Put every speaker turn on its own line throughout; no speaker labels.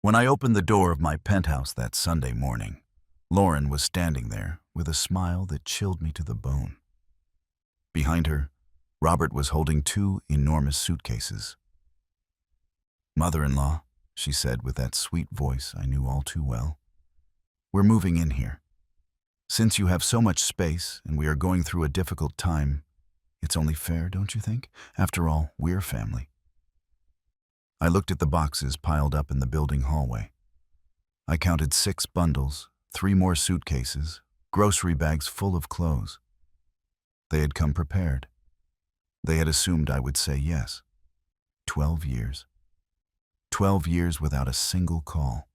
When I opened the door of my penthouse that Sunday morning, Lauren was standing there with a smile that chilled me to the bone. Behind her, Robert was holding two enormous suitcases. "Mother-in-law," she said with that sweet voice I knew all too well, "we're moving in here. Since you have so much space and we are going through a difficult time, it's only fair, don't you think? After all, we're family." I looked at the boxes piled up in the building hallway. I counted 6 bundles, 3 more suitcases, grocery bags full of clothes. They had come prepared. They had assumed I would say yes. 12 years. 12 years without a single call.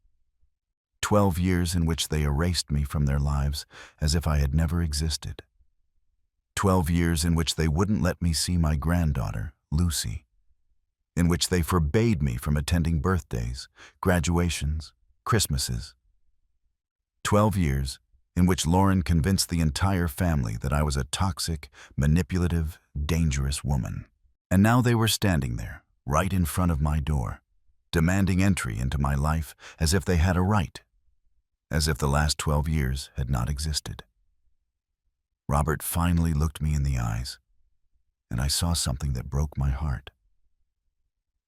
12 years in which they erased me from their lives as if I had never existed. 12 years in which they wouldn't let me see my granddaughter, Lucy. In which they forbade me from attending birthdays, graduations, Christmases. 12 years in which Lauren convinced the entire family that I was a toxic, manipulative, dangerous woman. And now they were standing there, right in front of my door, demanding entry into my life as if they had a right, as if the last 12 years had not existed. Robert finally looked me in the eyes, and I saw something that broke my heart.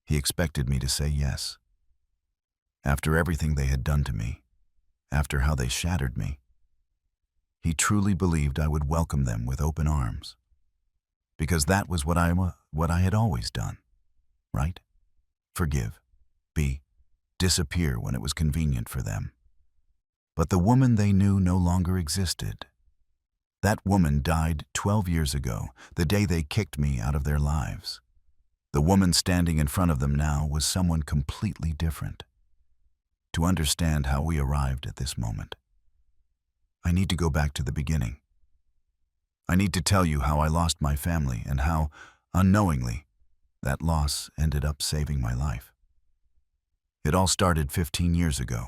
He expected me to say yes. After everything they had done to me, after how they shattered me, he truly believed I would welcome them with open arms. Because that was what I had always done, right? Forgive, disappear when it was convenient for them. But the woman they knew no longer existed. That woman died 12 years ago, the day they kicked me out of their lives. The woman standing in front of them now was someone completely different. To understand how we arrived at this moment, I need to go back to the beginning. I need to tell you how I lost my family and how, unknowingly, that loss ended up saving my life. It all started 15 years ago.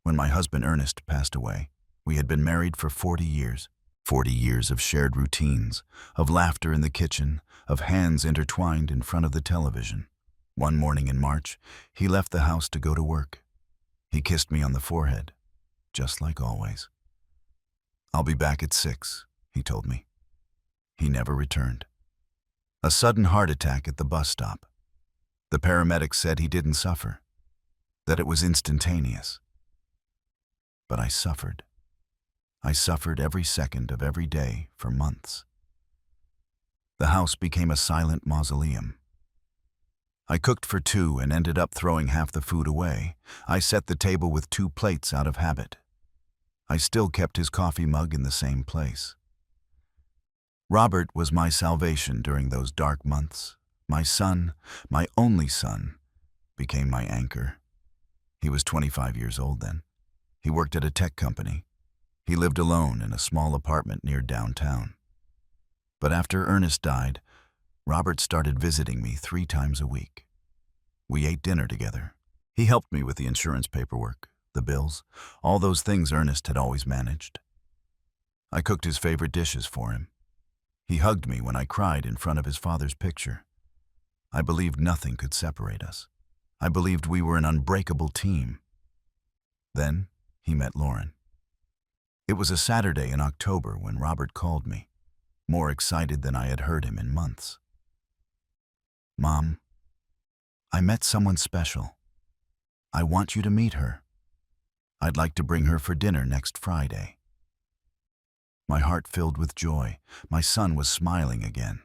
When my husband Ernest passed away, we had been married for 40 years. 40 years of shared routines, of laughter in the kitchen, of hands intertwined in front of the television. One morning in March, he left the house to go to work. He kissed me on the forehead, just like always. "I'll be back at 6, he told me. He never returned. A sudden heart attack at the bus stop. The paramedics said he didn't suffer, that it was instantaneous. But I suffered. I suffered every second of every day for months. The house became a silent mausoleum. I cooked for 2 and ended up throwing half the food away. I set the table with 2 plates out of habit. I still kept his coffee mug in the same place. Robert was my salvation during those dark months. My son, my only son, became my anchor. He was 25 years old then. He worked at a tech company. He lived alone in a small apartment near downtown. But after Ernest died, Robert started visiting me 3 times a week. We ate dinner together. He helped me with the insurance paperwork, the bills, all those things Ernest had always managed. I cooked his favorite dishes for him. He hugged me when I cried in front of his father's picture. I believed nothing could separate us. I believed we were an unbreakable team. Then he met Lauren. It was a Saturday in October when Robert called me, more excited than I had heard him in months. "Mom, I met someone special. I want you to meet her. I'd like to bring her for dinner next Friday." My heart filled with joy. My son was smiling again.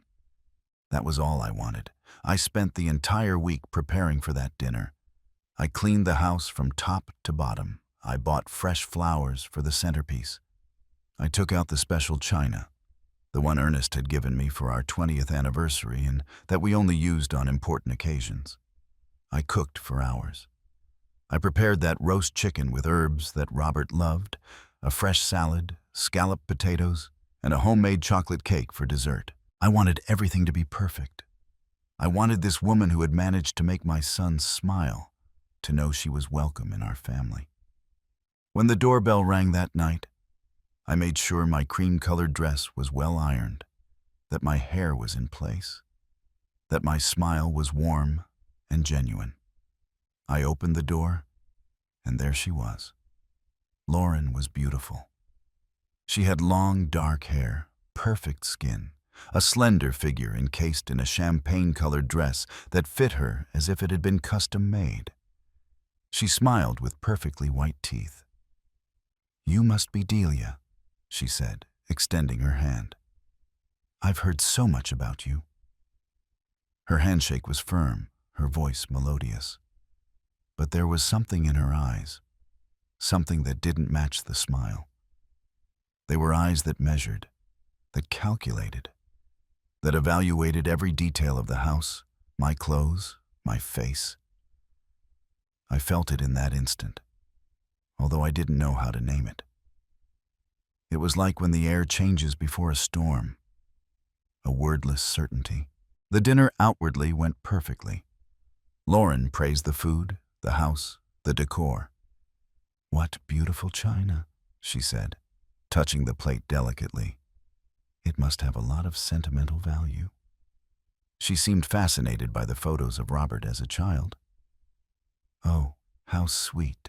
That was all I wanted. I spent the entire week preparing for that dinner. I cleaned the house from top to bottom. I bought fresh flowers for the centerpiece. I took out the special china, the one Ernest had given me for our 20th anniversary and that we only used on important occasions. I cooked for hours. I prepared that roast chicken with herbs that Robert loved, a fresh salad, scalloped potatoes, and a homemade chocolate cake for dessert. I wanted everything to be perfect. I wanted this woman who had managed to make my son smile to know she was welcome in our family. When the doorbell rang that night, I made sure my cream-colored dress was well ironed, that my hair was in place, that my smile was warm and genuine. I opened the door And there she was. Lauren was beautiful. She had long, dark hair, perfect skin, a slender figure encased in a champagne-colored dress that fit her as if it had been custom-made. She smiled with perfectly white teeth. "You must be Delia," she said, extending her hand. "I've heard so much about you." Her handshake was firm, her voice melodious. But there was something in her eyes, something that didn't match the smile. They were eyes that measured, that calculated, that evaluated every detail of the house, my clothes, my face. I felt it in that instant, although I didn't know how to name it. It was like when the air changes before a storm, a wordless certainty. The dinner outwardly went perfectly. Lauren praised the food, the house, the decor. "What beautiful china," she said, touching the plate delicately. "It must have a lot of sentimental value." She seemed fascinated by the photos of Robert as a child. "Oh, how sweet,"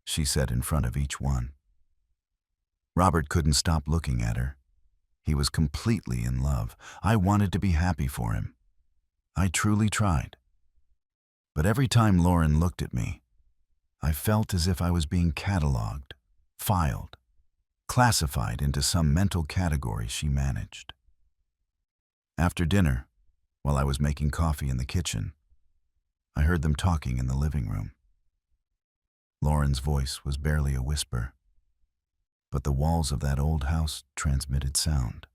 she said in front of each one. Robert couldn't stop looking at her. He was completely in love. I wanted to be happy for him. I truly tried. But every time Lauren looked at me, I felt as if I was being cataloged, filed, classified into some mental category she managed. After dinner, while I was making coffee in the kitchen, I heard them talking in the living room. Lauren's voice was barely a whisper, but the walls of that old house transmitted sound.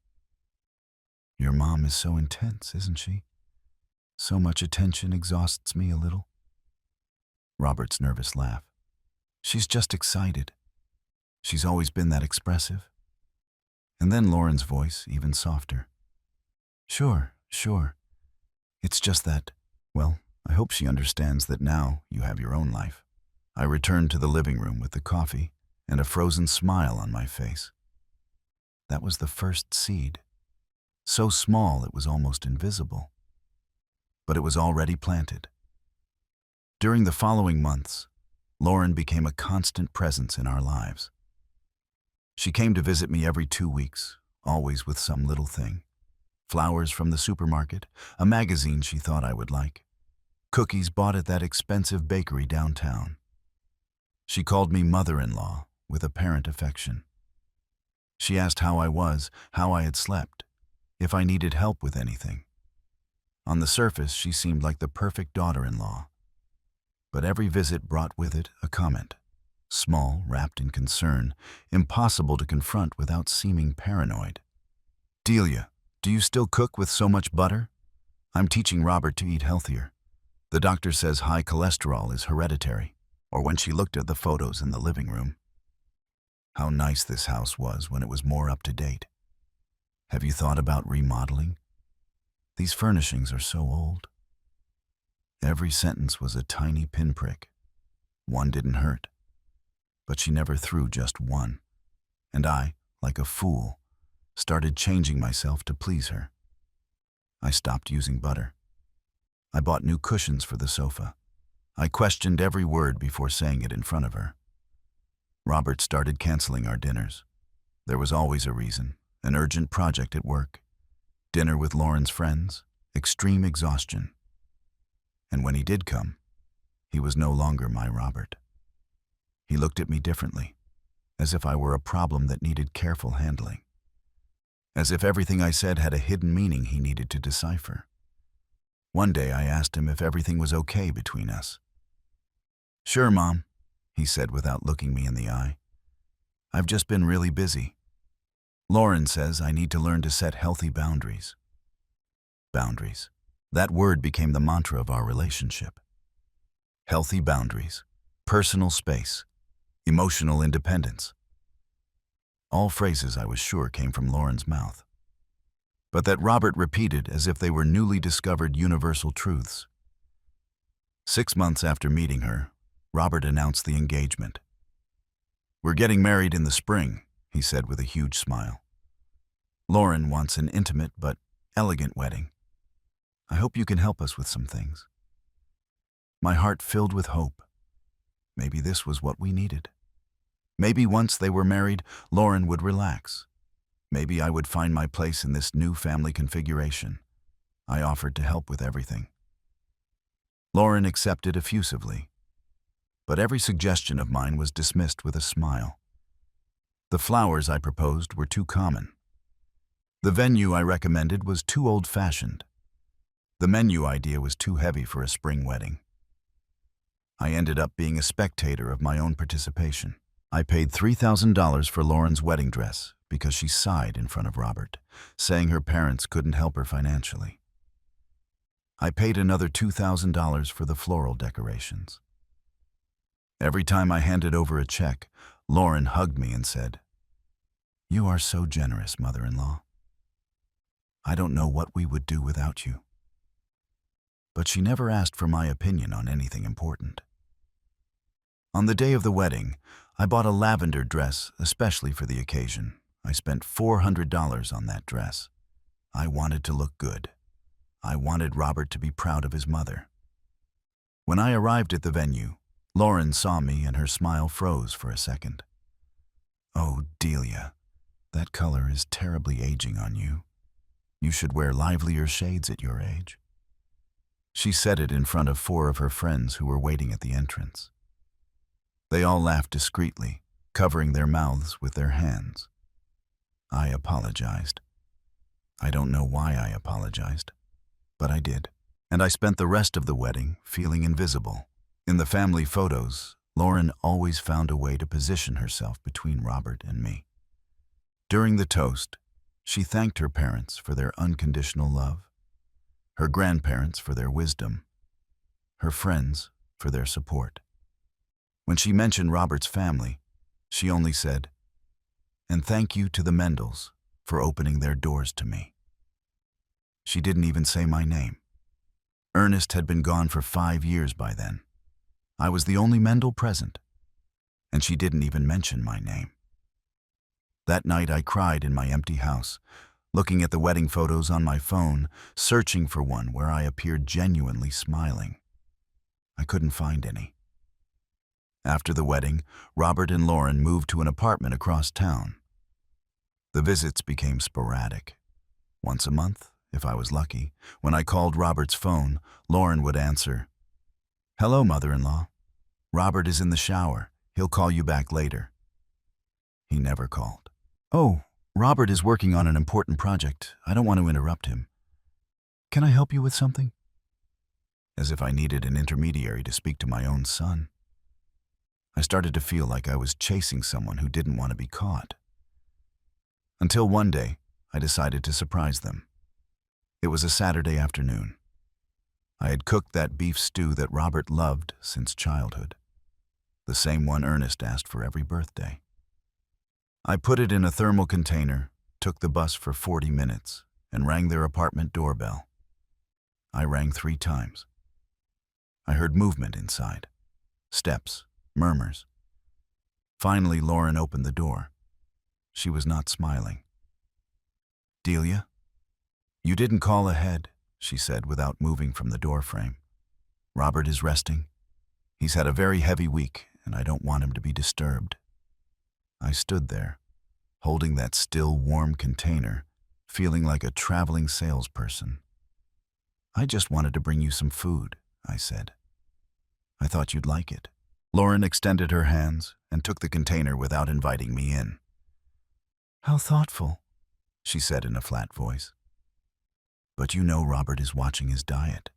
"Your mom is so intense, isn't she? So much attention exhausts me a little." Robert's nervous laugh. "She's just excited. She's always been that expressive." And then Lauren's voice, even softer. Sure. It's just that, well, I hope she understands that now you have your own life." I returned to the living room with the coffee and a frozen smile on my face. That was the first seed. So small it was almost invisible. But it was already planted. During the following months, Lauren became a constant presence in our lives. She came to visit me every 2 weeks, always with some little thing. Flowers from the supermarket, a magazine she thought I would like, cookies bought at that expensive bakery downtown. She called me mother-in-law with apparent affection. She asked how I was, how I had slept, if I needed help with anything. On the surface, she seemed like the perfect daughter-in-law. But every visit brought with it a comment, small, wrapped in concern, impossible to confront without seeming paranoid. "Delia, do you still cook with so much butter? I'm teaching Robert to eat healthier. The doctor says high cholesterol is hereditary." Or when she looked at the photos in the living room. How nice this house was when it was more up to date. "Have you thought about remodeling? These furnishings are so old." Every sentence was a tiny pinprick. One didn't hurt. But she never threw just one. And I, like a fool, started changing myself to please her. I stopped using butter. I bought new cushions for the sofa. I questioned every word before saying it in front of her. Robert started canceling our dinners. There was always a reason, an urgent project at work, dinner with Lauren's friends, extreme exhaustion. And when he did come, he was no longer my Robert. He looked at me differently, as if I were a problem that needed careful handling. As if everything I said had a hidden meaning he needed to decipher. One day I asked him if everything was okay between us. "Sure, Mom," he said without looking me in the eye. "I've just been really busy. Lauren says I need to learn to set healthy boundaries." Boundaries. That word became the mantra of our relationship. Healthy boundaries, personal space, emotional independence. All phrases I was sure came from Lauren's mouth, but that Robert repeated as if they were newly discovered universal truths. 6 months after meeting her, Robert announced the engagement. "We're getting married in the spring," he said with a huge smile. "Lauren wants an intimate but elegant wedding. I hope you can help us with some things." My heart filled with hope. Maybe this was what we needed. Maybe once they were married, Lauren would relax. Maybe I would find my place in this new family configuration. I offered to help with everything. Lauren accepted effusively, but every suggestion of mine was dismissed with a smile. The flowers I proposed were too common. The venue I recommended was too old-fashioned. The menu idea was too heavy for a spring wedding. I ended up being a spectator of my own participation. I paid $3,000 for Lauren's wedding dress because she sighed in front of Robert, saying her parents couldn't help her financially. I paid another $2,000 for the floral decorations. Every time I handed over a check, Lauren hugged me and said, "You are so generous, mother-in-law. I don't know what we would do without you." But she never asked for my opinion on anything important. On the day of the wedding, I bought a lavender dress especially for the occasion. I spent $400 on that dress. I wanted to look good. I wanted Robert to be proud of his mother. When I arrived at the venue, Lauren saw me and her smile froze for a second. "Oh, Delia, that color is terribly aging on you. You should wear livelier shades at your age." She said it in front of 4 of her friends who were waiting at the entrance. They all laughed discreetly, covering their mouths with their hands. I apologized. I don't know why I apologized, but I did. And I spent the rest of the wedding feeling invisible. In the family photos, Lauren always found a way to position herself between Robert and me. During the toast, she thanked her parents for their unconditional love, her grandparents for their wisdom, her friends for their support. When she mentioned Robert's family, she only said, "And thank you to the Mendels for opening their doors to me." She didn't even say my name. Ernest had been gone for 5 years by then. I was the only Mendel present, and she didn't even mention my name. That night I cried in my empty house, looking at the wedding photos on my phone, searching for one where I appeared genuinely smiling. I couldn't find any. After the wedding, Robert and Lauren moved to an apartment across town. The visits became sporadic. Once a month, if I was lucky, when I called Robert's phone, Lauren would answer, "Hello, mother-in-law. Robert is in the shower. He'll call you back later." He never called. "Oh, Robert is working on an important project. I don't want to interrupt him. Can I help you with something?" As if I needed an intermediary to speak to my own son. I started to feel like I was chasing someone who didn't want to be caught. Until one day, I decided to surprise them. It was a Saturday afternoon. I had cooked that beef stew that Robert loved since childhood, the same one Ernest asked for every birthday. I put it in a thermal container, took the bus for 40 minutes, and rang their apartment doorbell. I rang 3 times. I heard movement inside, steps, murmurs. Finally, Lauren opened the door. She was not smiling. "Delia, you didn't call ahead," she said without moving from the doorframe. "Robert is resting. He's had a very heavy week, and I don't want him to be disturbed." I stood there, holding that still, warm container, feeling like a traveling salesperson. "I just wanted to bring you some food," I said. "I thought you'd like it." Lauren extended her hands and took the container without inviting me in. "How thoughtful," she said in a flat voice. "But you know Robert is watching his diet.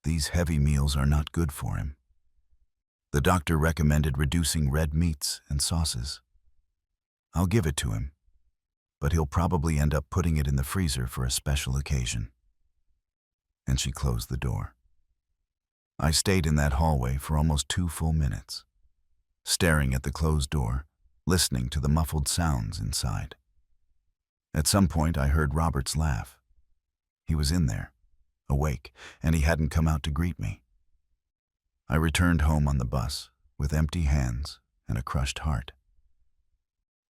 These heavy meals are not good for him. The doctor recommended reducing red meats and sauces. I'll give it to him, but he'll probably end up putting it in the freezer for a special occasion." And she closed the door. I stayed in that hallway for almost 2 full minutes, staring at the closed door, listening to the muffled sounds inside. At some point, I heard Robert's laugh. He was in there, awake, and he hadn't come out to greet me. I returned home on the bus with empty hands and a crushed heart.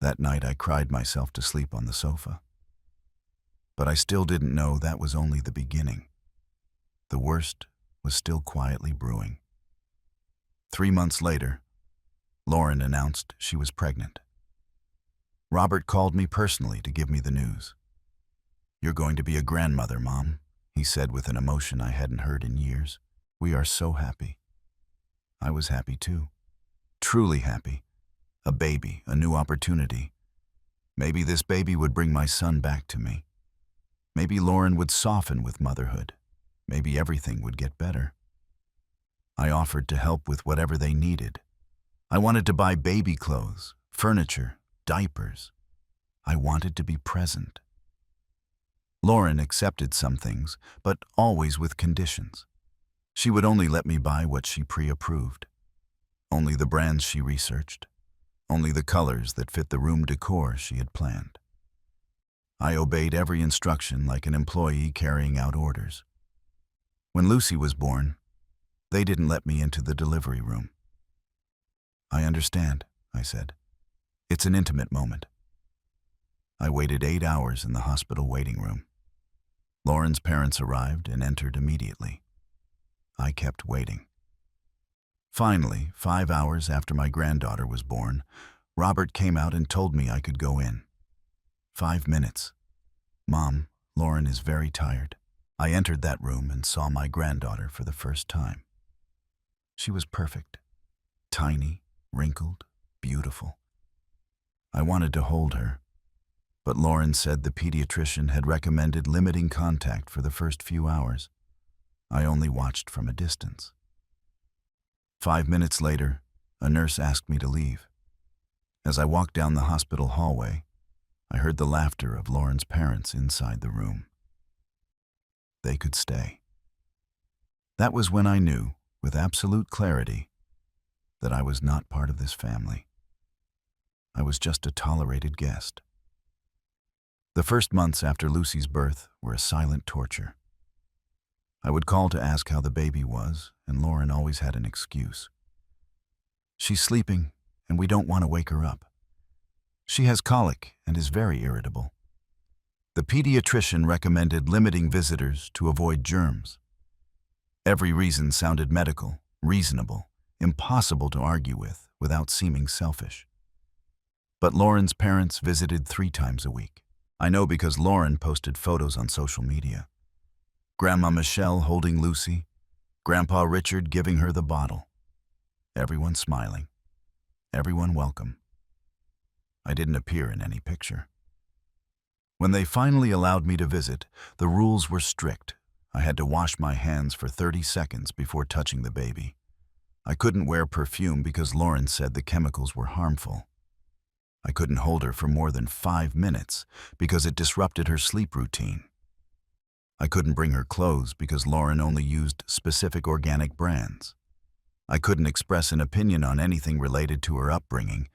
That night, I cried myself to sleep on the sofa. But I still didn't know that was only the beginning. The worst was still quietly brewing. 3 months later, Lauren announced she was pregnant. Robert called me personally to give me the news. "You're going to be a grandmother, Mom," he said with an emotion I hadn't heard in years. "We are so happy." I was happy too. Truly happy. A baby, a new opportunity. Maybe this baby would bring my son back to me. Maybe Lauren would soften with motherhood. Maybe everything would get better. I offered to help with whatever they needed. I wanted to buy baby clothes, furniture, diapers. I wanted to be present. Lauren accepted some things, but always with conditions. She would only let me buy what she pre-approved. Only the brands she researched. Only the colors that fit the room decor she had planned. I obeyed every instruction like an employee carrying out orders. When Lucy was born, they didn't let me into the delivery room. "I understand," I said. "It's an intimate moment." I waited 8 hours in the hospital waiting room. Lauren's parents arrived and entered immediately. I kept waiting. Finally, 5 hours after my granddaughter was born, Robert came out and told me I could go in. 5 minutes. "Mom, Lauren is very tired." I entered that room and saw my granddaughter for the first time. She was perfect. Tiny, wrinkled, beautiful. I wanted to hold her, but Lauren said the pediatrician had recommended limiting contact for the first few hours. I only watched from a distance. 5 minutes later, a nurse asked me to leave. As I walked down the hospital hallway, I heard the laughter of Lauren's parents inside the room. They could stay. That was when I knew, with absolute clarity, that I was not part of this family. I was just a tolerated guest. The first months after Lucy's birth were a silent torture. I would call to ask how the baby was, and Lauren always had an excuse. "She's sleeping, and we don't want to wake her up. She has colic and is very irritable." The pediatrician recommended limiting visitors to avoid germs. Every reason sounded medical, reasonable, impossible to argue with without seeming selfish. But Lauren's parents visited 3 times a week. I know because Lauren posted photos on social media. Grandma Michelle holding Lucy, Grandpa Richard giving her the bottle. Everyone smiling. Everyone welcome. I didn't appear in any picture. When they finally allowed me to visit, the rules were strict. I had to wash my hands for 30 seconds before touching the baby. I couldn't wear perfume because Lauren said the chemicals were harmful. I couldn't hold her for more than 5 minutes because it disrupted her sleep routine. I couldn't bring her clothes because Lauren only used specific organic brands. I couldn't express an opinion on anything related to her upbringing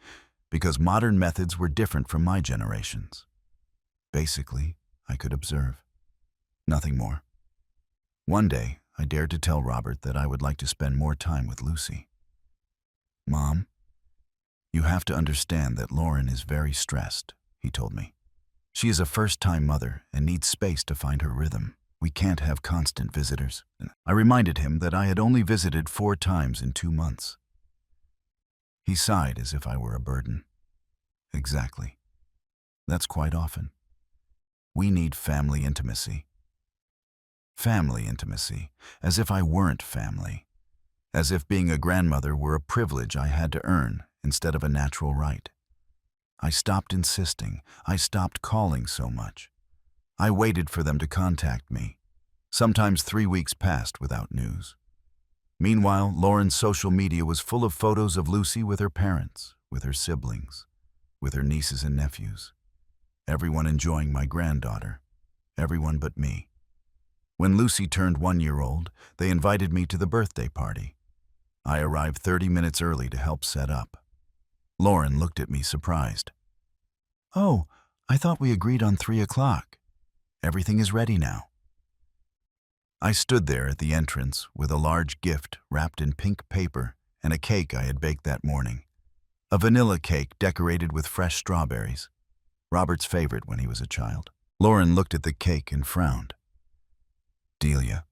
because modern methods were different from my generation's. Basically, I could observe. Nothing more. One day, I dared to tell Robert that I would like to spend more time with Lucy. "Mom, you have to understand that Lauren is very stressed," he told me. "She is a first-time mother and needs space to find her rhythm. We can't have constant visitors." I reminded him that I had only visited 4 times in 2 months. He sighed as if I were a burden. "Exactly. That's quite often. We need family intimacy." Family intimacy, as if I weren't family. As if being a grandmother were a privilege I had to earn instead of a natural right. I stopped insisting. I stopped calling so much. I waited for them to contact me. Sometimes 3 weeks passed without news. Meanwhile, Lauren's social media was full of photos of Lucy with her parents, with her siblings, with her nieces and nephews. Everyone enjoying my granddaughter. Everyone but me. When Lucy turned 1 year old, they invited me to the birthday party. I arrived 30 minutes early to help set up. Lauren looked at me surprised. "Oh, I thought we agreed on 3 o'clock. Everything is ready now." I stood there at the entrance with a large gift wrapped in pink paper and a cake I had baked that morning. A vanilla cake decorated with fresh strawberries, Robert's favorite when he was a child. Lauren looked at the cake and frowned. "Delia,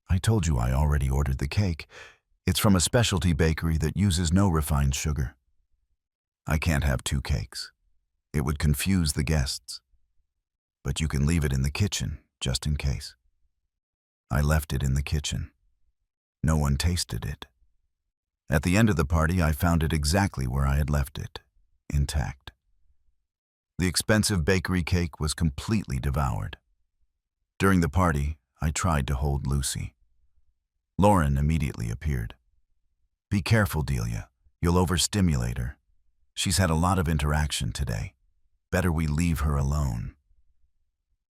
I told you I already ordered the cake. It's from a specialty bakery that uses no refined sugar. I can't have 2 cakes. It would confuse the guests. But you can leave it in the kitchen, just in case. I left it in the kitchen. No one tasted it. At the end of the party, I found it exactly where I had left it, intact. The expensive bakery cake was completely devoured. During the party, I tried to hold Lucy. Lauren immediately appeared. "Be careful, Delia. You'll overstimulate her. She's had a lot of interaction today. Better we leave her alone."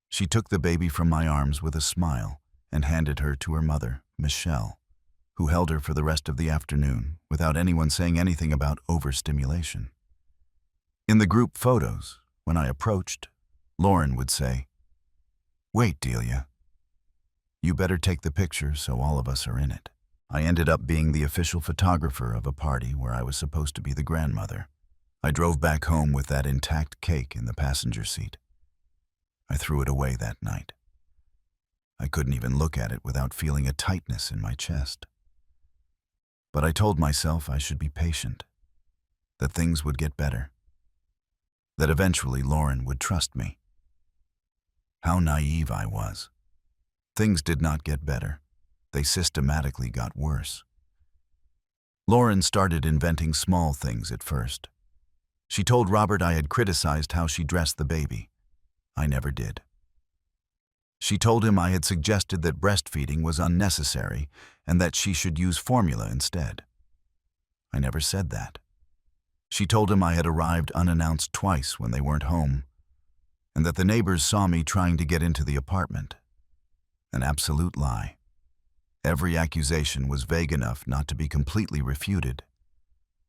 She took the baby from my arms with a smile and handed her to her mother, Michelle, who held her for the rest of the afternoon without anyone saying anything about overstimulation. In the group photos, when I approached, Lauren would say, "Wait, Delia. You better take the picture so all of us are in it." I ended up being the official photographer of a party where I was supposed to be the grandmother. I drove back home with that intact cake in the passenger seat. I threw it away that night. I couldn't even look at it without feeling a tightness in my chest. But I told myself I should be patient, that things would get better, that eventually Lauren would trust me. How naive I was. Things did not get better. They systematically got worse. Lauren started inventing small things at first. She told Robert I had criticized how she dressed the baby. I never did. She told him I had suggested that breastfeeding was unnecessary and that she should use formula instead. I never said that. She told him I had arrived unannounced twice when they weren't home, and that the neighbors saw me trying to get into the apartment. An absolute lie. Every accusation was vague enough not to be completely refuted,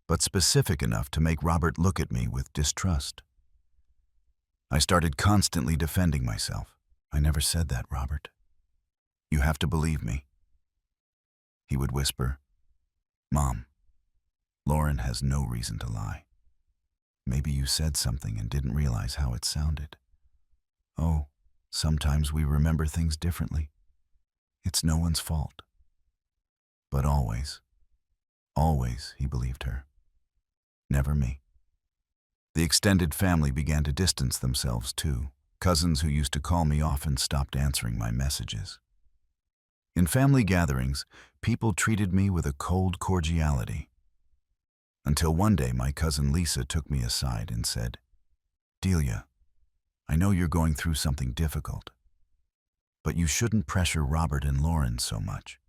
but specific enough to make Robert look at me with distrust. I started constantly defending myself. "I never said that, Robert. You have to believe me." He would whisper, "Mom, Lauren has no reason to lie. Maybe you said something and didn't realize how it sounded. Oh, sometimes we remember things differently. It's no one's fault." But always, always he believed her. Never me. The extended family began to distance themselves too. Cousins who used to call me often stopped answering my messages. In family gatherings, people treated me with a cold cordiality. Until one day my cousin Lisa took me aside and said, "Delia, I know you're going through something difficult, but you shouldn't pressure Robert and Lauren so much.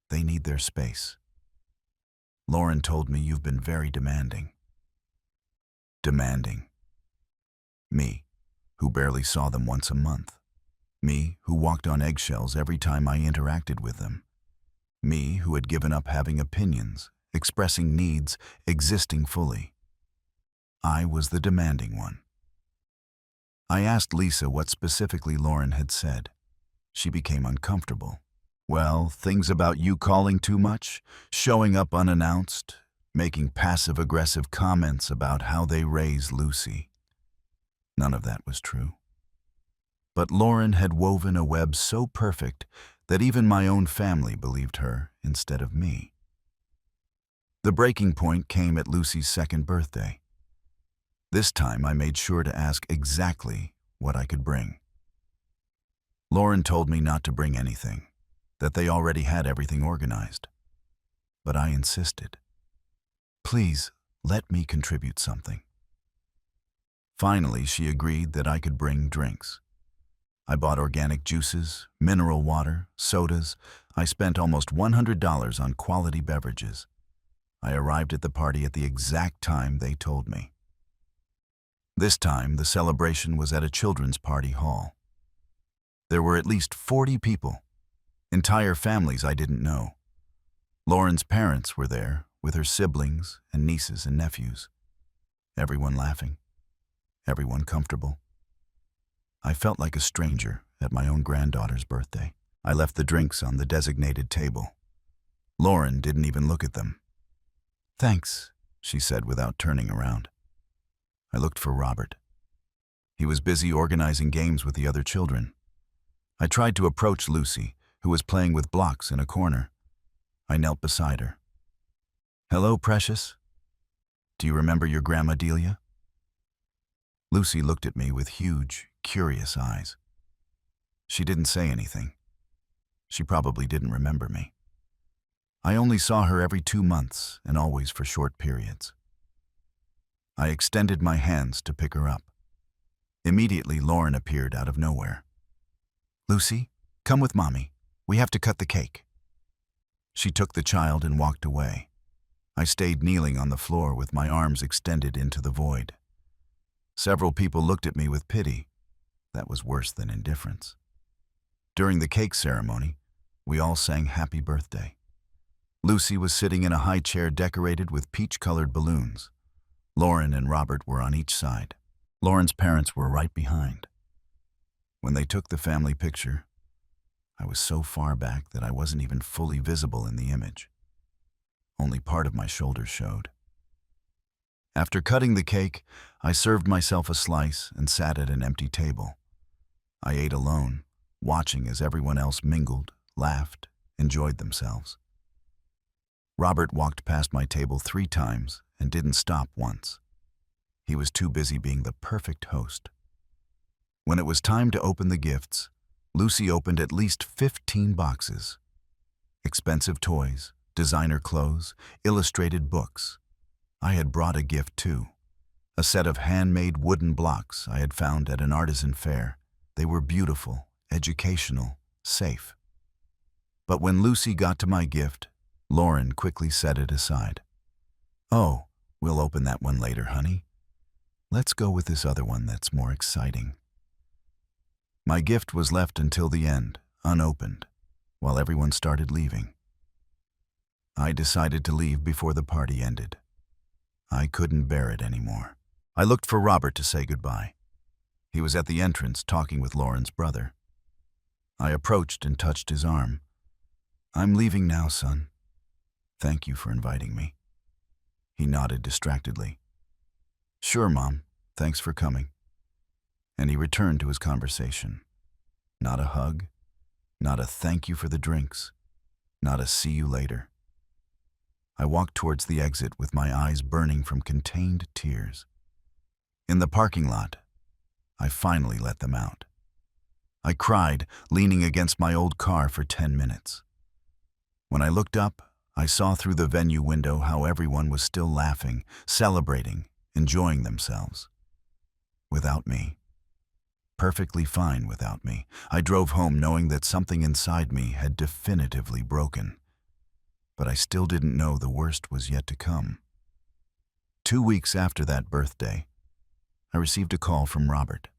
They need their space. Lauren told me you've been very demanding." Demanding. Me, who barely saw them once a month. Me, who walked on eggshells every time I interacted with them. Me, who had given up having opinions, expressing needs, existing fully. I was the demanding one. I asked Lisa what specifically Lauren had said. She became uncomfortable. "Well, things about you calling too much, showing up unannounced, making passive-aggressive comments about how they raise Lucy." None of that was true. But Lauren had woven a web so perfect that even my own family believed her instead of me. The breaking point came at Lucy's 2nd birthday. This time I made sure to ask exactly what I could bring. Lauren told me not to bring anything, that they already had everything organized. But I insisted. "Please, let me contribute something." Finally, she agreed that I could bring drinks. I bought organic juices, mineral water, sodas. I spent almost $100 on quality beverages. I arrived at the party at the exact time they told me. This time, the celebration was at a children's party hall. There were at least 40 people, entire families I didn't know. Lauren's parents were there, with her siblings and nieces and nephews. Everyone laughing, everyone comfortable. I felt like a stranger at my own granddaughter's birthday. I left the drinks on the designated table. Lauren didn't even look at them. "Thanks," she said without turning around. I looked for Robert. He was busy organizing games with the other children. I tried to approach Lucy, who was playing with blocks in a corner. I knelt beside her. "Hello, precious. Do you remember your Grandma Delia?" Lucy looked at me with huge, curious eyes. She didn't say anything. She probably didn't remember me. I only saw her every 2 months and always for short periods. I extended my hands to pick her up. Immediately, Lauren appeared out of nowhere. "Lucy, come with Mommy. We have to cut the cake." She took the child and walked away. I stayed kneeling on the floor with my arms extended into the void. Several people looked at me with pity. That was worse than indifference. During the cake ceremony, we all sang Happy Birthday. Lucy was sitting in a high chair decorated with peach-colored balloons. Lauren and Robert were on each side. Lauren's parents were right behind. When they took the family picture, I was so far back that I wasn't even fully visible in the image. Only part of my shoulders showed. After cutting the cake, I served myself a slice and sat at an empty table. I ate alone, watching as everyone else mingled, laughed, enjoyed themselves. Robert walked past my table 3 times and didn't stop once. He was too busy being the perfect host. When it was time to open the gifts, Lucy opened at least 15 boxes. Expensive toys, designer clothes, illustrated books. I had brought a gift too. A set of handmade wooden blocks I had found at an artisan fair. They were beautiful, educational, safe. But when Lucy got to my gift, Lauren quickly set it aside. "Oh, we'll open that one later, honey. Let's go with this other one that's more exciting." My gift was left until the end, unopened, while everyone started leaving. I decided to leave before the party ended. I couldn't bear it anymore. I looked for Robert to say goodbye. He was at the entrance talking with Lauren's brother. I approached and touched his arm. "I'm leaving now, son. Thank you for inviting me." He nodded distractedly. "Sure, Mom. Thanks for coming." And he returned to his conversation. Not a hug, not a thank you for the drinks, not a see you later. I walked towards the exit with my eyes burning from contained tears. In the parking lot, I finally let them out. I cried, leaning against my old car for 10 minutes. When I looked up, I saw through the venue window how everyone was still laughing, celebrating, enjoying themselves. Without me. Perfectly fine without me. I drove home knowing that something inside me had definitively broken. But I still didn't know the worst was yet to come. 2 weeks after that birthday, I received a call from Robert.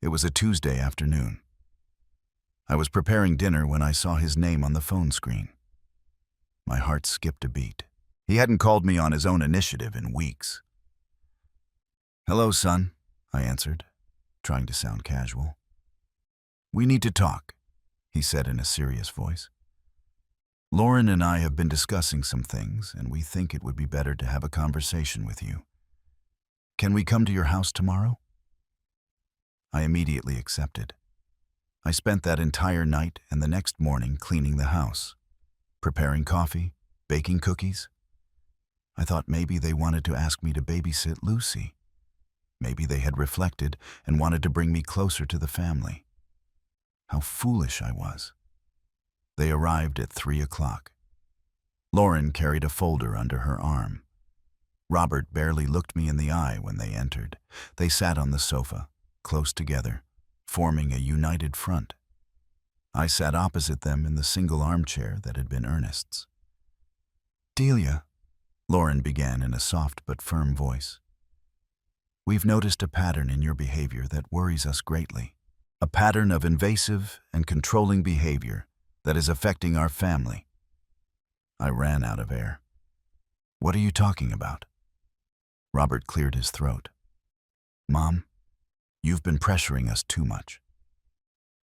It was a Tuesday afternoon. I was preparing dinner when I saw his name on the phone screen. My heart skipped a beat. He hadn't called me on his own initiative in weeks. "Hello, son," I answered, trying to sound casual. "We need to talk," he said in a serious voice. "Lauren and I have been discussing some things, and we think it would be better to have a conversation with you. Can we come to your house tomorrow?" I immediately accepted. I spent that entire night and the next morning cleaning the house, preparing coffee, baking cookies. I thought maybe they wanted to ask me to babysit Lucy. Maybe they had reflected and wanted to bring me closer to the family. How foolish I was. They arrived at 3 o'clock. Lauren carried a folder under her arm. Robert barely looked me in the eye when they entered. They sat on the sofa, close together, forming a united front. I sat opposite them in the single armchair that had been Ernest's. "Delia," Lauren began in a soft but firm voice, "we've noticed a pattern in your behavior that worries us greatly. A pattern of invasive and controlling behavior that is affecting our family." I ran out of air. "What are you talking about?" Robert cleared his throat. "Mom, you've been pressuring us too much.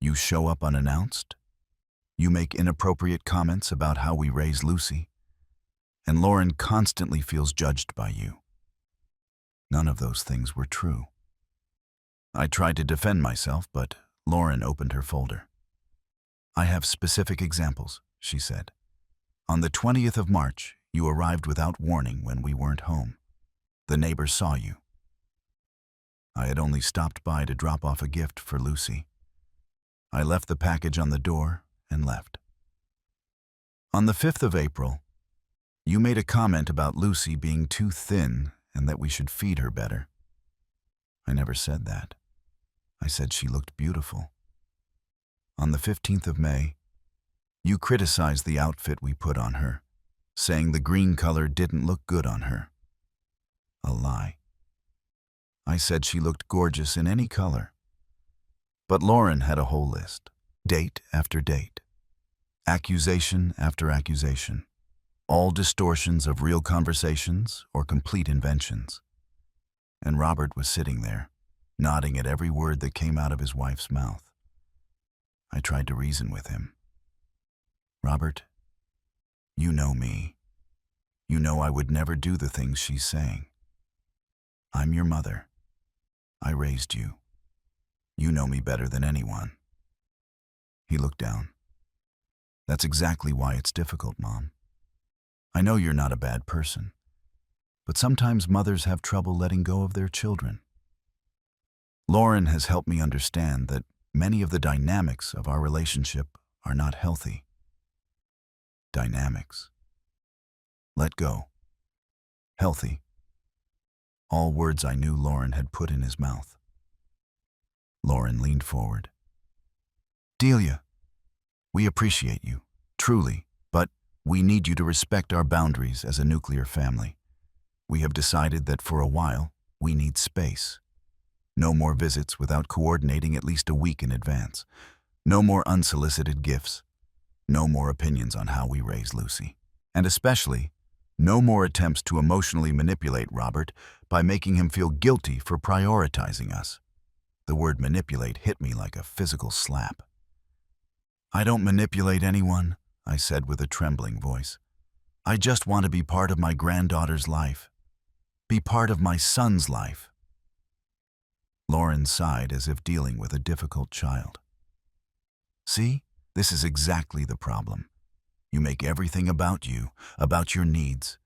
You show up unannounced. You make inappropriate comments about how we raise Lucy. And Lauren constantly feels judged by you." None of those things were true. I tried to defend myself, but Lauren opened her folder. "I have specific examples," she said. On the 20th of March, you arrived without warning when we weren't home. The neighbors saw you. I had only stopped by to drop off a gift for Lucy. I left the package on the door and left. On the 5th of April, you made a comment about Lucy being too thin and that we should feed her better. I never said that. I said she looked beautiful. On the 15th of May, you criticized the outfit we put on her, saying the green color didn't look good on her. A lie. I said she looked gorgeous in any color. But Lauren had a whole list, date after date, accusation after accusation, all distortions of real conversations or complete inventions. And Robert was sitting there, nodding at every word that came out of his wife's mouth. I tried to reason with him. Robert, you know me. You know I would never do the things she's saying. I'm your mother. I raised you. You know me better than anyone. He looked down. That's exactly why it's difficult, Mom. I know you're not a bad person, but sometimes mothers have trouble letting go of their children. Lauren has helped me understand that many of the dynamics of our relationship are not healthy. Dynamics. Let go. Healthy. All words I knew Lauren had put in his mouth. Lauren leaned forward. Delia, we appreciate you, truly, but we need you to respect our boundaries as a nuclear family. We have decided that for a while, we need space. No more visits without coordinating at least a week in advance. No more unsolicited gifts. No more opinions on how we raise Lucy. And especially, no more attempts to emotionally manipulate Robert by making him feel guilty for prioritizing us. The word manipulate hit me like a physical slap. I don't manipulate anyone, I said with a trembling voice. I just want to be part of my granddaughter's life. Be part of my son's life. Lauren sighed as if dealing with a difficult child. See, this is exactly the problem. You make everything about you, about your needs,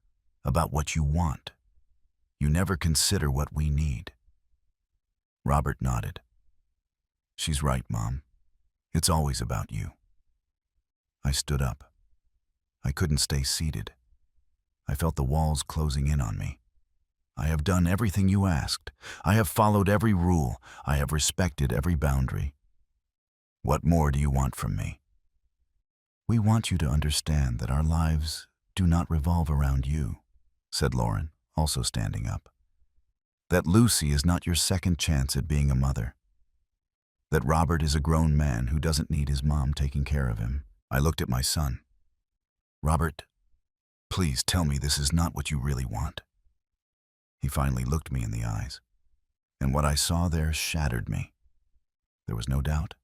about what you want. You never consider what we need. Robert nodded. She's right, Mom. It's always about you. I stood up. I couldn't stay seated. I felt the walls closing in on me. I have done everything you asked. I have followed every rule. I have respected every boundary. What more do you want from me? We want you to understand that our lives do not revolve around you, said Lauren, also standing up. That Lucy is not your second chance at being a mother. That Robert is a grown man who doesn't need his mom taking care of him. I looked at my son. Robert, please tell me this is not what you really want. He finally looked me in the eyes, and what I saw there shattered me. There was no doubt.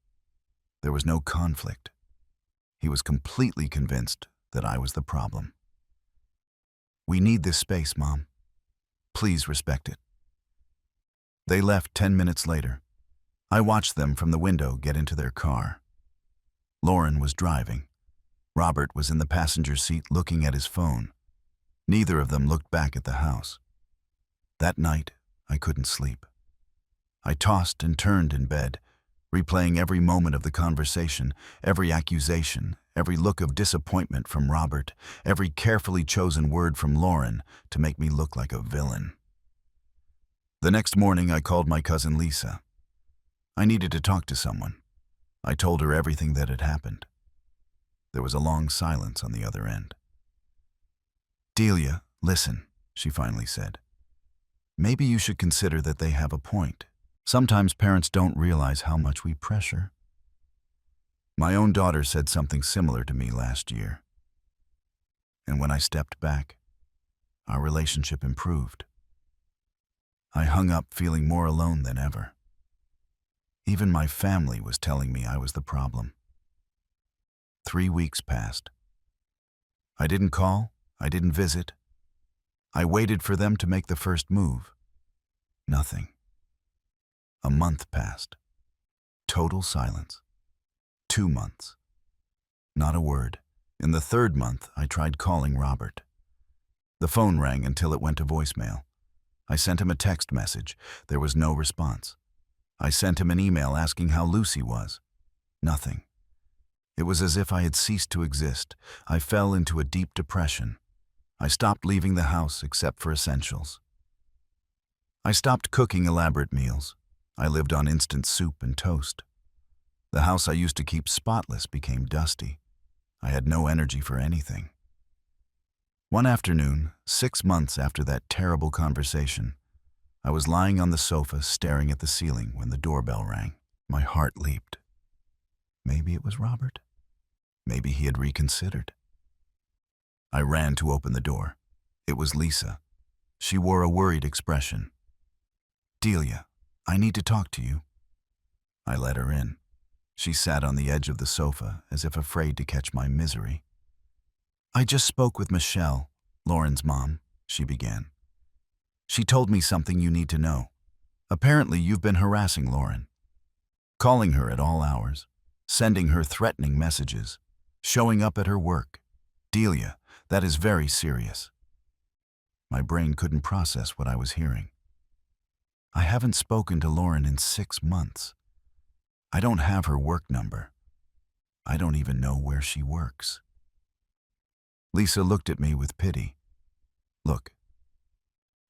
There was no conflict. He was completely convinced that I was the problem. We need this space, Mom. Please respect it. They left 10 minutes later. I watched them from the window get into their car. Lauren was driving. Robert was in the passenger seat looking at his phone. Neither of them looked back at the house. That night, I couldn't sleep. I tossed and turned in bed, replaying every moment of the conversation, every accusation, every look of disappointment from Robert, every carefully chosen word from Lauren to make me look like a villain. The next morning, I called my cousin Lisa. I needed to talk to someone. I told her everything that had happened. There was a long silence on the other end. Delia, listen, she finally said. Maybe you should consider that they have a point. Sometimes parents don't realize how much we pressure. My own daughter said something similar to me last year. And when I stepped back, our relationship improved. I hung up feeling more alone than ever. Even my family was telling me I was the problem. 3 weeks passed. I didn't call, I didn't visit. I waited for them to make the first move. Nothing. A month passed. Total silence. 2 months. Not a word, In the third month, I tried calling Robert. The phone rang until it went to voicemail. I sent him a text message. There was no response. I sent him an email asking how Lucy was. Nothing. It was as if I had ceased to exist. I fell into a deep depression. I stopped leaving the house except for essentials. I stopped cooking elaborate meals. I lived on instant soup and toast. The house I used to keep spotless became dusty. I had no energy for anything. One afternoon, 6 months after that terrible conversation, I was lying on the sofa staring at the ceiling when the doorbell rang. My heart leaped. Maybe it was Robert. Maybe he had reconsidered. I ran to open the door. It was Lisa. She wore a worried expression. "Delia, I need to talk to you." I let her in. She sat on the edge of the sofa as if afraid to catch my misery. "I just spoke with Michelle, Lauren's mom," she began. "She told me something you need to know. Apparently you've been harassing Lauren, calling her at all hours, sending her threatening messages, showing up at her work. Delia, that is very serious." My brain couldn't process what I was hearing. I haven't spoken to Lauren in 6 months. I don't have her work number. I don't even know where she works. Lisa looked at me with pity. "Look,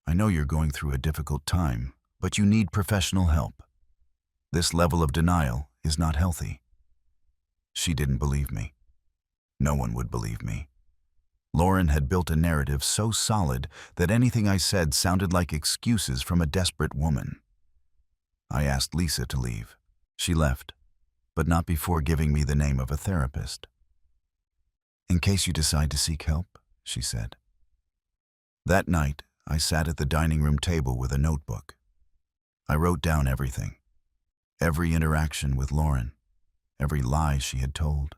I know you're going through a difficult time, but you need professional help. This level of denial is not healthy." She didn't believe me. No one would believe me. Lauren had built a narrative so solid that anything I said sounded like excuses from a desperate woman. I asked Lisa to leave. She left, but not before giving me the name of a therapist. "In case you decide to seek help," she said. That night, I sat at the dining room table with a notebook. I wrote down everything. Every interaction with Lauren, every lie she had told,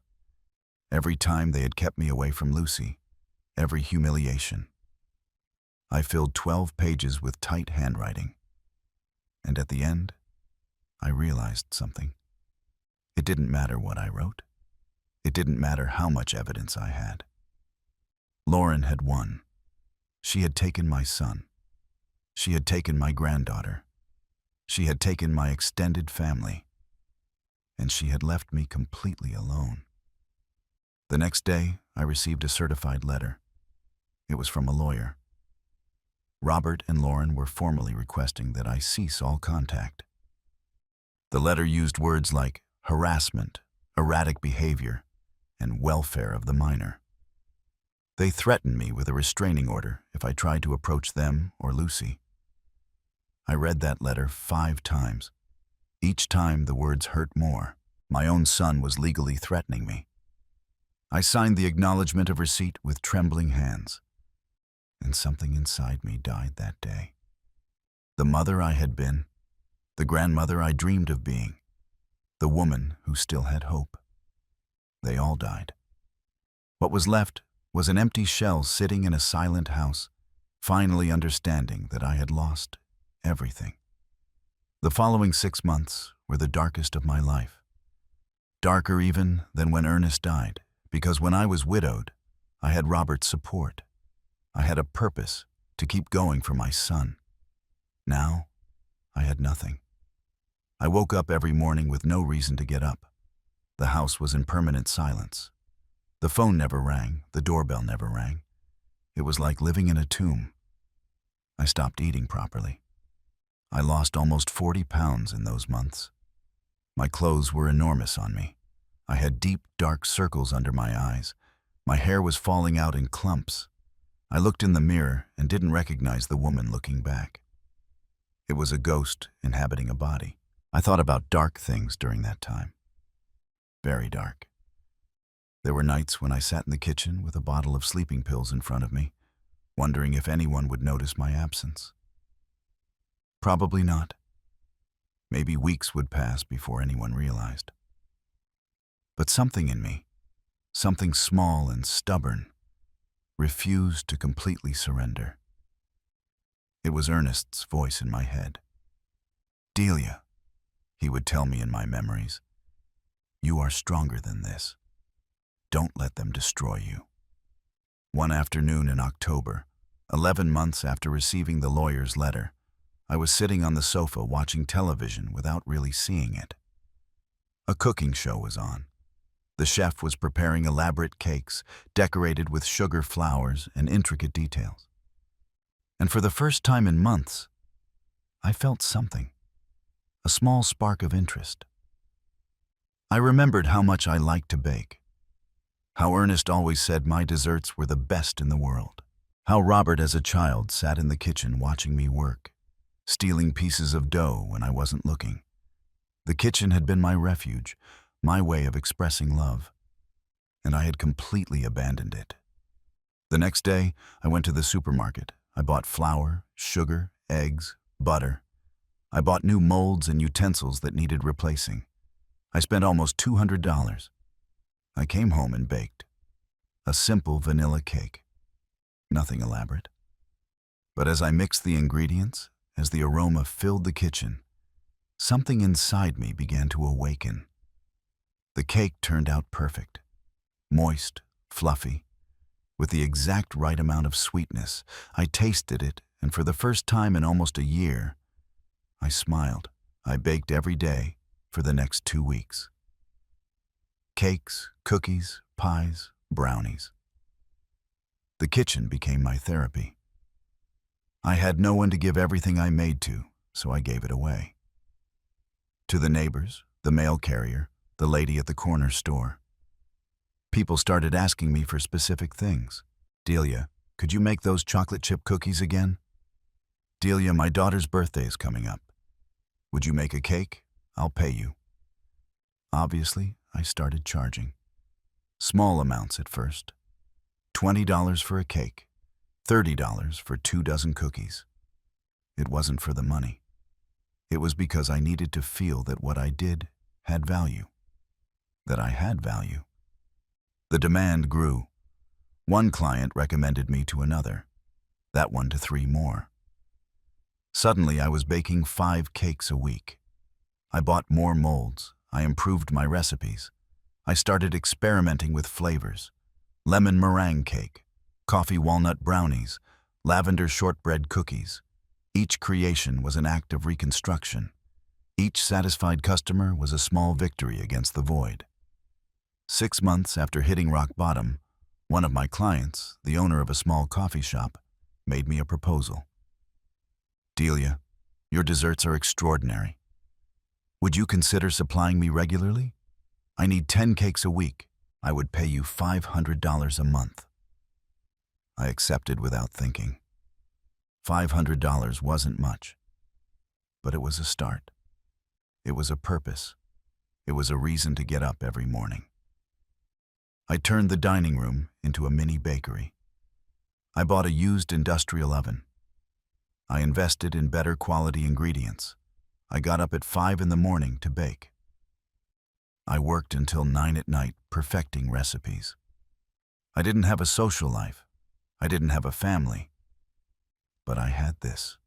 every time they had kept me away from Lucy, every humiliation. I filled 12 pages with tight handwriting. And at the end, I realized something. It didn't matter what I wrote. It didn't matter how much evidence I had. Lauren had won. She had taken my son. She had taken my granddaughter. She had taken my extended family. And she had left me completely alone. The next day, I received a certified letter. It was from a lawyer. Robert and Lauren were formally requesting that I cease all contact. The letter used words like harassment, erratic behavior, and welfare of the minor. They threatened me with a restraining order if I tried to approach them or Lucy. I read that letter 5 times. Each time the words hurt more. My own son was legally threatening me. I signed the acknowledgement of receipt with trembling hands. And something inside me died that day. The mother I had been, the grandmother I dreamed of being, the woman who still had hope. They all died. What was left was an empty shell sitting in a silent house, finally understanding that I had lost everything. The following 6 months were the darkest of my life. Darker even than when Ernest died, because when I was widowed, I had Robert's support. I had a purpose to keep going for my son. Now, I had nothing. I woke up every morning with no reason to get up. The house was in permanent silence. The phone never rang, the doorbell never rang. It was like living in a tomb. I stopped eating properly. I lost almost 40 pounds in those months. My clothes were enormous on me. I had deep, dark circles under my eyes. My hair was falling out in clumps. I looked in the mirror and didn't recognize the woman looking back. It was a ghost inhabiting a body. I thought about dark things during that time. Very dark. There were nights when I sat in the kitchen with a bottle of sleeping pills in front of me, wondering if anyone would notice my absence. Probably not. Maybe weeks would pass before anyone realized. But something in me, something small and stubborn, refused to completely surrender. It was Ernest's voice in my head. "Delia," he would tell me in my memories, "you are stronger than this. Don't let them destroy you. One afternoon in October, 11 months after receiving the lawyer's letter, I was sitting on the sofa watching television without really seeing it. A cooking show was on. The chef was preparing elaborate cakes decorated with sugar flowers and intricate details. And for the first time in months, I felt something, a small spark of interest. I remembered how much I liked to bake, how Ernest always said my desserts were the best in the world, how Robert as a child sat in the kitchen watching me work, stealing pieces of dough when I wasn't looking. The kitchen had been my refuge, my way of expressing love, and I had completely abandoned it. The next day, I went to the supermarket. I bought flour, sugar, eggs, butter. I bought new molds and utensils that needed replacing. I spent almost $200. I came home and baked a simple vanilla cake. Nothing elaborate. But as I mixed the ingredients, as the aroma filled the kitchen, something inside me began to awaken. The cake turned out perfect, moist, fluffy, with the exact right amount of sweetness. I tasted it, and for the first time in almost a year, I smiled. I baked every day for the next 2 weeks. Cakes, cookies, pies, brownies. The kitchen became my therapy. I had no one to give everything I made to, so I gave it away. To the neighbors, the mail carrier, the lady at the corner store. People started asking me for specific things. Delia, could you make those chocolate chip cookies again? Delia, my daughter's birthday is coming up. Would you make a cake? I'll pay you. Obviously, I started charging. Small amounts at first. $20 for a cake, $30 for 2 dozen cookies. It wasn't for the money. It was because I needed to feel that what I did had value, that I had value. The demand grew. One client recommended me to another, that one to 3 more. Suddenly, I was baking 5 cakes a week. I bought more molds. I improved my recipes. I started experimenting with flavors. Lemon meringue cake, coffee walnut brownies, lavender shortbread cookies. Each creation was an act of reconstruction. Each satisfied customer was a small victory against the void. 6 months after hitting rock bottom, one of my clients, the owner of a small coffee shop, made me a proposal. Delia, your desserts are extraordinary. Would you consider supplying me regularly? I need 10 cakes a week. I would pay you $500 a month. I accepted without thinking. $500 wasn't much, but it was a start. It was a purpose. It was a reason to get up every morning. I turned the dining room into a mini bakery. I bought a used industrial oven. I invested in better quality ingredients. I got up at 5 in the morning to bake. I worked until 9 at night, perfecting recipes. I didn't have a social life. I didn't have a family. But I had this.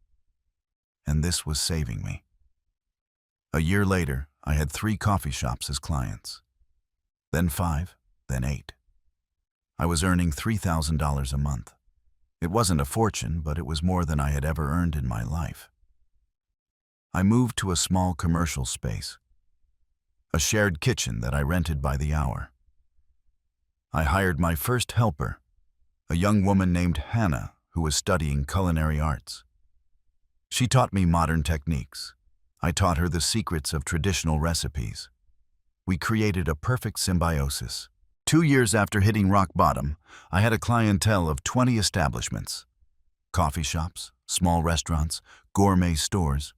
And this was saving me. A year later, I had 3 coffee shops as clients. Then 5, then 8. I was earning $3,000 a month. It wasn't a fortune, but it was more than I had ever earned in my life. I moved to a small commercial space, a shared kitchen that I rented by the hour. I hired my first helper, a young woman named Hannah who was studying culinary arts. She taught me modern techniques. I taught her the secrets of traditional recipes. We created a perfect symbiosis. 2 years after hitting rock bottom, I had a clientele of 20 establishments. Coffee shops, small restaurants, gourmet stores.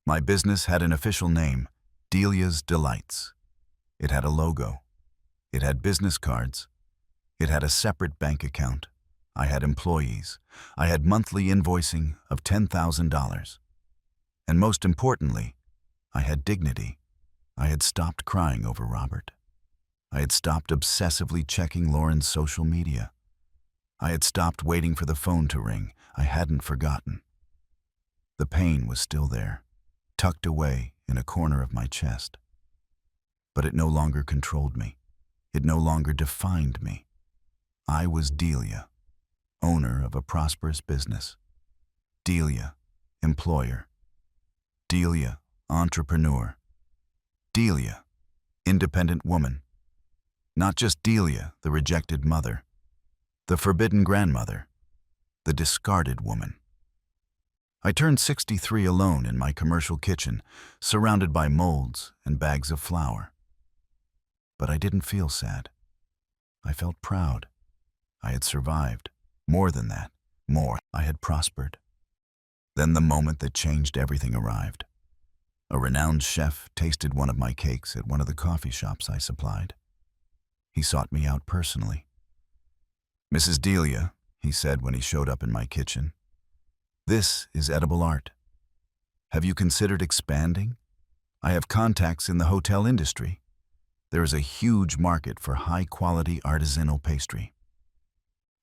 My business had an official name, Delia's Delights. It had a logo. It had business cards. It had a separate bank account. I had employees. I had monthly invoicing of $10,000. And most importantly, I had dignity. I had stopped crying over Robert. I had stopped obsessively checking Lauren's social media. I had stopped waiting for the phone to ring. I hadn't forgotten. The pain was still there, tucked away in a corner of my chest. But it no longer controlled me. It no longer defined me. I was Delia, owner of a prosperous business. Delia, employer. Delia, entrepreneur. Delia, independent woman. Not just Delia, the rejected mother, the forbidden grandmother, the discarded woman. I turned 63 alone in my commercial kitchen, surrounded by molds and bags of flour. But I didn't feel sad. I felt proud. I had survived. More than that, I had prospered. Then the moment that changed everything arrived. A renowned chef tasted one of my cakes at one of the coffee shops I supplied. He sought me out personally. "Mrs. Delia," he said when he showed up in my kitchen, "this is edible art. Have you considered expanding? I have contacts in the hotel industry. There is a huge market for high-quality artisanal pastry."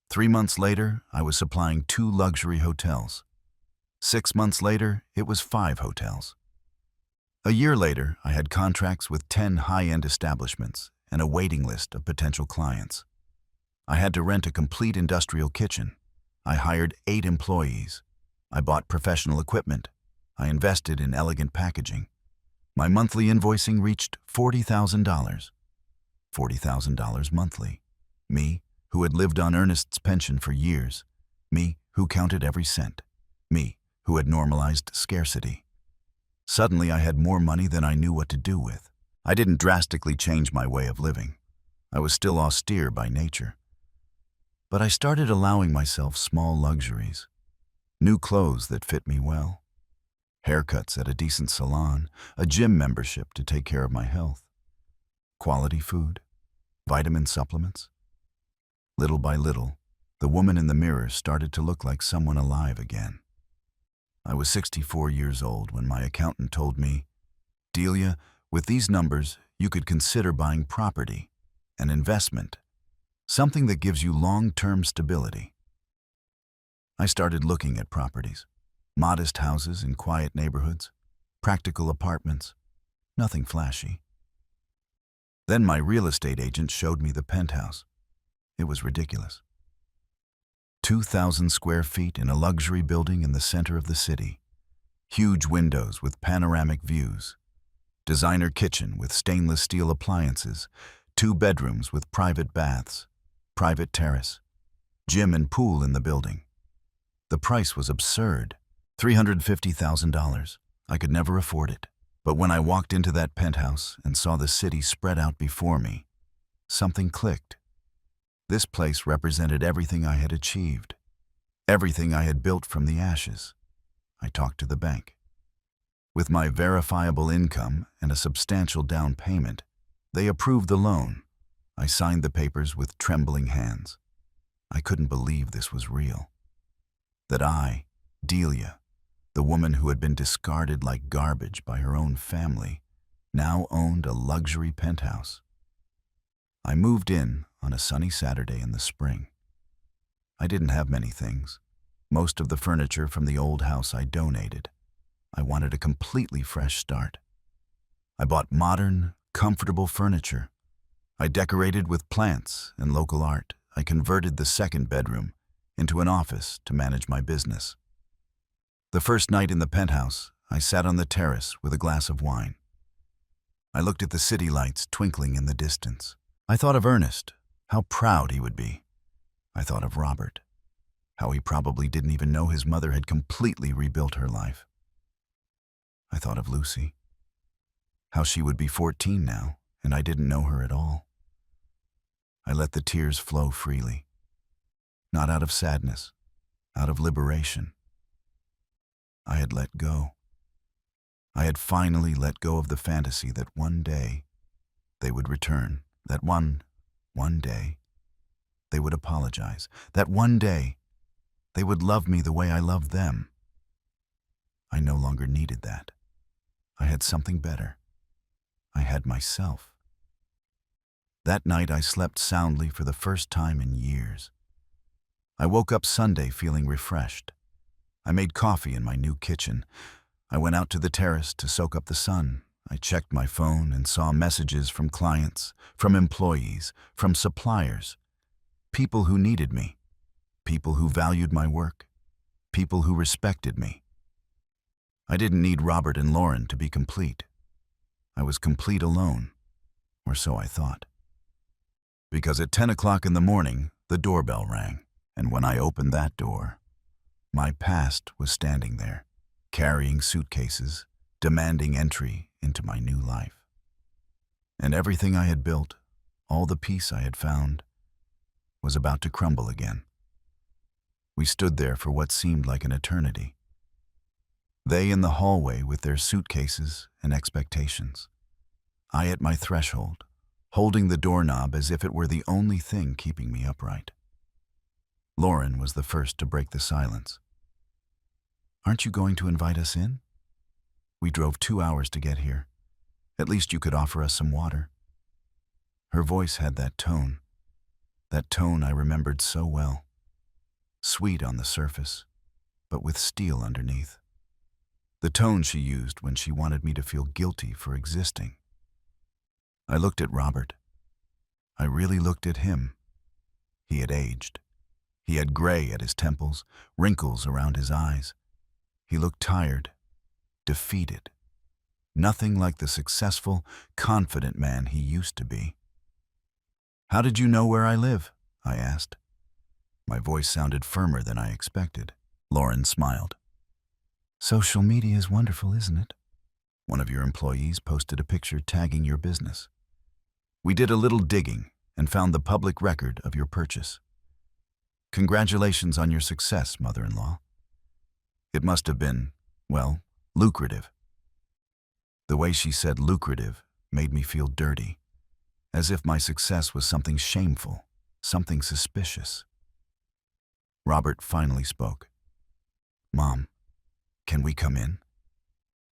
3 months later, I was supplying 2 luxury hotels. 6 months later, it was 5 hotels. A year later, I had contracts with 10 high-end establishments and a waiting list of potential clients. I had to rent a complete industrial kitchen. I hired 8 employees. I bought professional equipment. I invested in elegant packaging. My monthly invoicing reached $40,000. $40,000 monthly. Me, who had lived on Ernest's pension for years. Me, who counted every cent. Me, who had normalized scarcity. Suddenly I had more money than I knew what to do with. I didn't drastically change my way of living. I was still austere by nature. But I started allowing myself small luxuries. New clothes that fit me well. Haircuts at a decent salon, a gym membership to take care of my health. Quality food, vitamin supplements. Little by little, the woman in the mirror started to look like someone alive again. I was 64 years old when my accountant told me, "Delia, with these numbers, you could consider buying property, an investment, something that gives you long-term stability." I started looking at properties, modest houses in quiet neighborhoods, practical apartments, nothing flashy. Then my real estate agent showed me the penthouse. It was ridiculous. 2,000 square feet in a luxury building in the center of the city. Huge windows with panoramic views. Designer kitchen with stainless steel appliances. 2 bedrooms with private baths. Private terrace. Gym and pool in the building. The price was absurd. $350,000. I could never afford it. But when I walked into that penthouse and saw the city spread out before me, something clicked. This place represented everything I had achieved, everything I had built from the ashes. I talked to the bank. With my verifiable income and a substantial down payment, they approved the loan. I signed the papers with trembling hands. I couldn't believe this was real. That I, Delia, the woman who had been discarded like garbage by her own family, now owned a luxury penthouse. I moved in on a sunny Saturday in the spring. I didn't have many things. Most of the furniture from the old house I donated. I wanted a completely fresh start. I bought modern, comfortable furniture. I decorated with plants and local art. I converted the 2nd bedroom into an office to manage my business. The first night in the penthouse, I sat on the terrace with a glass of wine. I looked at the city lights twinkling in the distance. I thought of Ernest, how proud he would be. I thought of Robert, how he probably didn't even know his mother had completely rebuilt her life. I thought of Lucy, how she would be 14 now, and I didn't know her at all. I let the tears flow freely, not out of sadness, out of liberation. I had let go. I had finally let go of the fantasy that one day they would return, that one day they would apologize, that one day they would love me the way I loved them. I no longer needed that. I had something better. I had myself. That night I slept soundly for the first time in years. I woke up Sunday feeling refreshed. I made coffee in my new kitchen. I went out to the terrace to soak up the sun. I checked my phone and saw messages from clients, from employees, from suppliers, people who needed me, people who valued my work, people who respected me. I didn't need Robert and Lauren to be complete. I was complete alone, or so I thought. Because at 10 o'clock in the morning, the doorbell rang, and when I opened that door, my past was standing there, carrying suitcases, demanding entry into my new life. And everything I had built, all the peace I had found, was about to crumble again. We stood there for what seemed like an eternity. They in the hallway with their suitcases and expectations. I at my threshold, holding the doorknob as if it were the only thing keeping me upright. Lauren was the first to break the silence. "Aren't you going to invite us in? We drove 2 hours to get here. At least you could offer us some water." Her voice had that tone I remembered so well. Sweet on the surface, but with steel underneath. The tone she used when she wanted me to feel guilty for existing. I looked at Robert. I really looked at him. He had aged. He had gray at his temples, wrinkles around his eyes. He looked tired, defeated. Nothing like the successful, confident man he used to be. "How did you know where I live?" I asked. My voice sounded firmer than I expected. Lauren smiled. "Social media is wonderful, isn't it? One of your employees posted a picture tagging your business. We did a little digging and found the public record of your purchase. Congratulations on your success, mother-in-law. It must have been, well, lucrative." The way she said lucrative made me feel dirty, as if my success was something shameful, something suspicious. Robert finally spoke. "Mom, can we come in?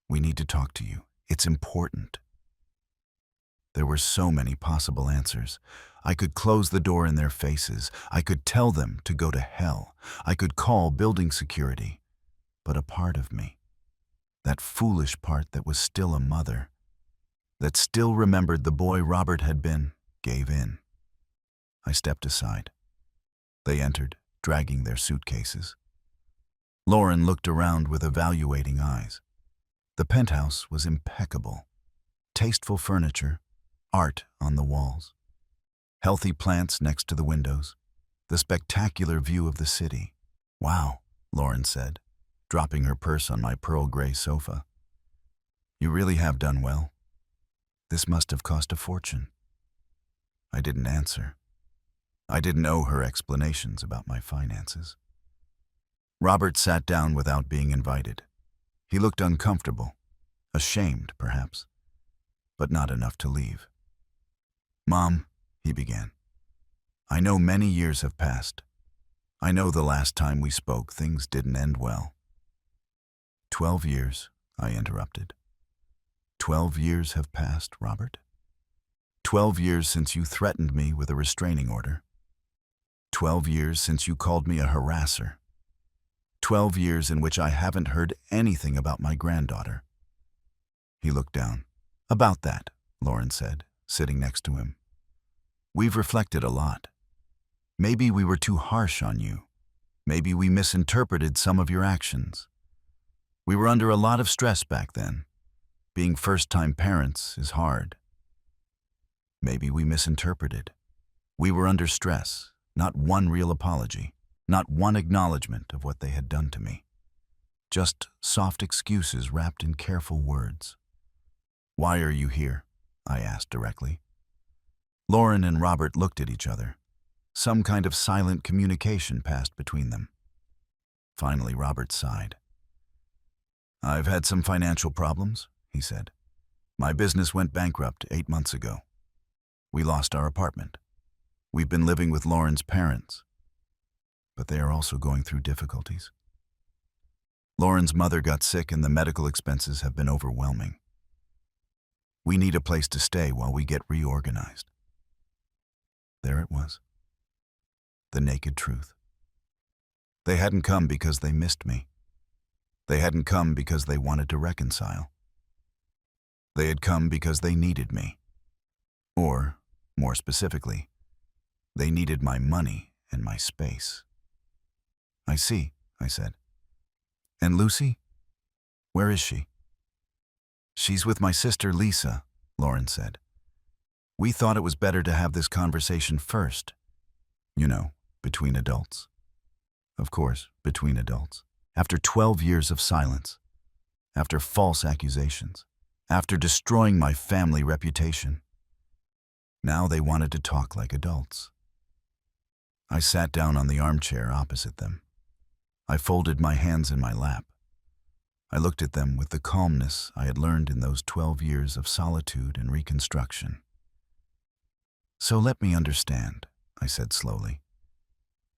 We need to talk to you. It's important." There were so many possible answers. I could close the door in their faces. I could tell them to go to hell. I could call building security. But a part of me, that foolish part that was still a mother, that still remembered the boy Robert had been, gave in. I stepped aside. They entered, dragging their suitcases. Lauren looked around with evaluating eyes. The penthouse was impeccable. Tasteful furniture, art on the walls, healthy plants next to the windows, the spectacular view of the city. "Wow," Lauren said, dropping her purse on my pearl gray sofa. "You really have done well. This must have cost a fortune." I didn't answer. I didn't owe her explanations about my finances. Robert sat down without being invited. He looked uncomfortable, ashamed perhaps, but not enough to leave. "Mom," he began, "I know many years have passed. I know the last time we spoke things didn't end well." 12 years, I interrupted. 12 years have passed, Robert? 12 years since you threatened me with a restraining order. 12 years since you called me a harasser. 12 years in which I haven't heard anything about my granddaughter. He looked down. "About that," Lauren said, sitting next to him. "We've reflected a lot. Maybe we were too harsh on you. Maybe we misinterpreted some of your actions. We were under a lot of stress back then. Being first-time parents is hard. Maybe we misinterpreted. We were under stress, not one real apology, not one acknowledgement of what they had done to me. Just soft excuses wrapped in careful words." "Why are you here?" I asked directly. Lauren and Robert looked at each other. Some kind of silent communication passed between them. Finally, Robert sighed. "I've had some financial problems," he said. "My business went bankrupt 8 months ago. We lost our apartment. We've been living with Lauren's parents, but they are also going through difficulties. Lauren's mother got sick and the medical expenses have been overwhelming. We need a place to stay while we get reorganized." There it was. The naked truth. They hadn't come because they missed me. They hadn't come because they wanted to reconcile. They had come because they needed me. Or, more specifically, they needed my money and my space. I see, I said. And Lucy? Where is she? She's with my sister Lisa, Lauren said. We thought it was better to have this conversation first. You know, between adults. Of course, between adults. After 12 years of silence. After false accusations. After destroying my family reputation. Now they wanted to talk like adults. I sat down on the armchair opposite them. I folded my hands in my lap. I looked at them with the calmness I had learned in those 12 years of solitude and reconstruction. So let me understand, I said slowly.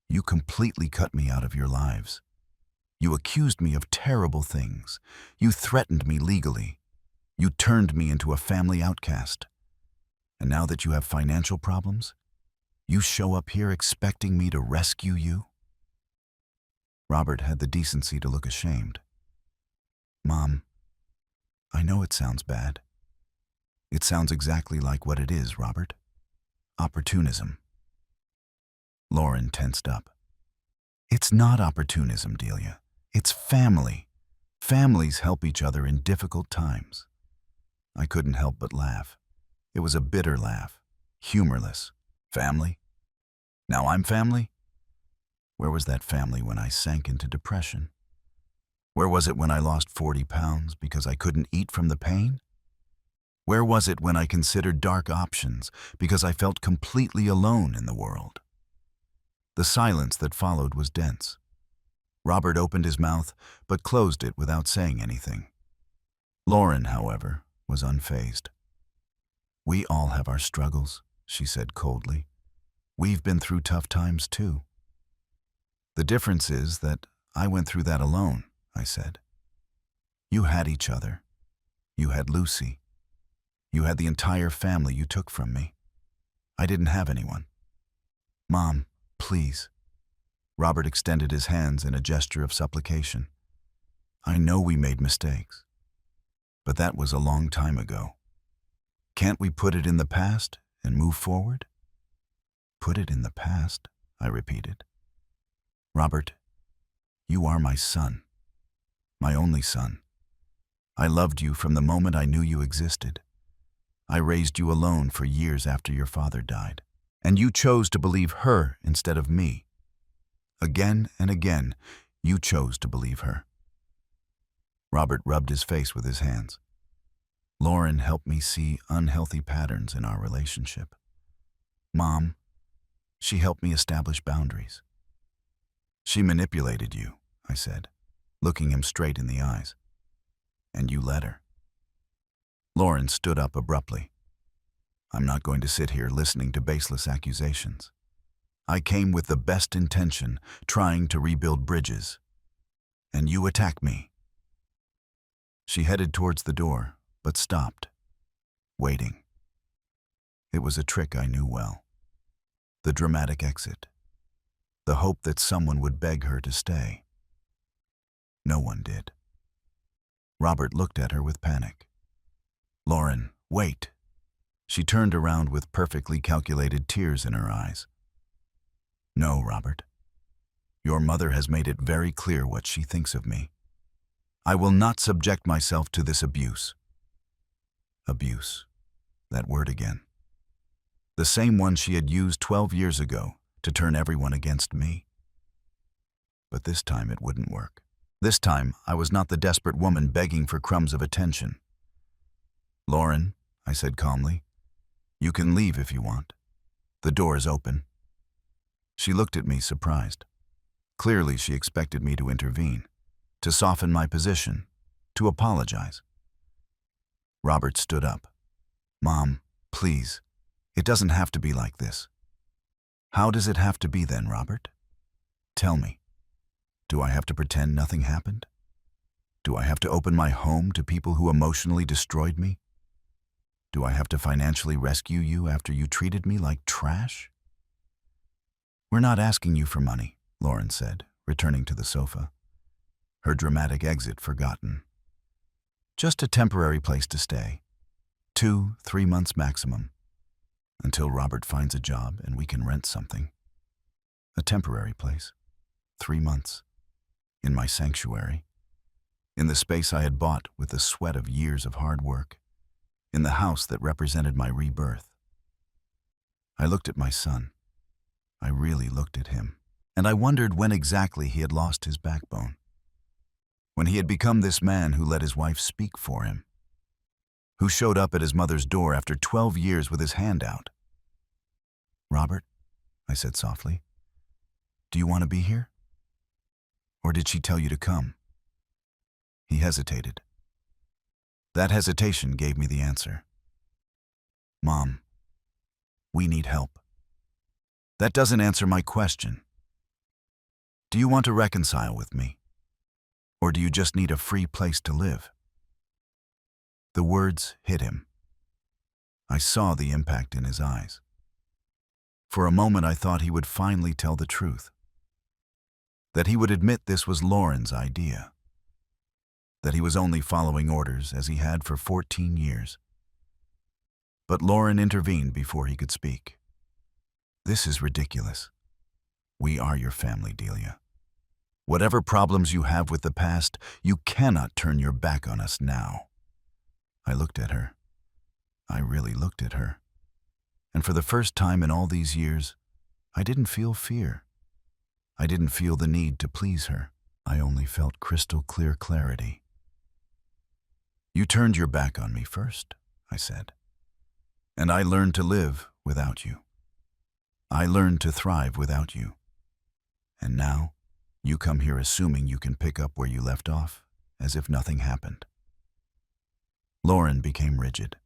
You completely cut me out of your lives. You accused me of terrible things. You threatened me legally. You turned me into a family outcast. And now that you have financial problems, you show up here expecting me to rescue you? Robert had the decency to look ashamed. Mom, I know it sounds bad. It sounds exactly like what it is, Robert. Opportunism. Lauren tensed up. It's not opportunism, Delia. It's family. Families help each other in difficult times. I couldn't help but laugh. It was a bitter laugh, humorless. Family? Now I'm family? Where was that family when I sank into depression? Where was it when I lost 40 pounds because I couldn't eat from the pain? Where was it when I considered dark options because I felt completely alone in the world? The silence that followed was dense. Robert opened his mouth, but closed it without saying anything. Lauren, however, was unfazed. We all have our struggles, she said coldly. We've been through tough times too. The difference is that I went through that alone, I said. You had each other. You had Lucy. You had the entire family you took from me. I didn't have anyone. Mom, please. Robert extended his hands in a gesture of supplication. I know we made mistakes, but that was a long time ago. Can't we put it in the past and move forward? Put it in the past, I repeated. Robert, you are my son, my only son. I loved you from the moment I knew you existed. I raised you alone for years after your father died, and you chose to believe her instead of me. Again and again, you chose to believe her. Robert rubbed his face with his hands. Lauren helped me see unhealthy patterns in our relationship. Mom, she helped me establish boundaries. She manipulated you, I said, looking him straight in the eyes. And you let her. Lauren stood up abruptly. I'm not going to sit here listening to baseless accusations. I came with the best intention, trying to rebuild bridges. And you attack me. She headed towards the door, but stopped, waiting. It was a trick I knew well. The dramatic exit. The hope that someone would beg her to stay. No one did. Robert looked at her with panic. Lauren, wait. She turned around with perfectly calculated tears in her eyes. No, Robert. Your mother has made it very clear what she thinks of me. I will not subject myself to this abuse. Abuse. That word again. The same one she had used 12 years ago to turn everyone against me. But this time it wouldn't work. This time I was not the desperate woman begging for crumbs of attention. Lauren, I said calmly, you can leave if you want. The door is open. She looked at me surprised. Clearly she expected me to intervene, to soften my position, to apologize. Robert stood up. Mom, please, it doesn't have to be like this. How does it have to be then, Robert? Tell me. Do I have to pretend nothing happened? Do I have to open my home to people who emotionally destroyed me? Do I have to financially rescue you after you treated me like trash? We're not asking you for money, Lauren said, returning to the sofa. Her dramatic exit forgotten. Just a temporary place to stay. 2-3 months maximum, until Robert finds a job and we can rent something. A temporary place. 3 months. In my sanctuary. In the space I had bought with the sweat of years of hard work. In the house that represented my rebirth. I looked at my son. I really looked at him. And I wondered when exactly he had lost his backbone. When he had become this man who let his wife speak for him. Who showed up at his mother's door after 12 years with his hand out. "Robert," I said softly, "do you want to be here? Or did she tell you to come?" He hesitated. That hesitation gave me the answer. "Mom, we need help." That doesn't answer my question. Do you want to reconcile with me? Or do you just need a free place to live? The words hit him. I saw the impact in his eyes. For a moment I thought he would finally tell the truth. That he would admit this was Lauren's idea. That he was only following orders as he had for 14 years. But Lauren intervened before he could speak. "This is ridiculous. We are your family, Delia. Whatever problems you have with the past, you cannot turn your back on us now." I looked at her. I really looked at her. And for the first time in all these years, I didn't feel fear. I didn't feel the need to please her. I only felt crystal clear clarity. "You turned your back on me first," I said. "And I learned to live without you. I learned to thrive without you. And now, you come here assuming you can pick up where you left off, as if nothing happened." Lauren became rigid.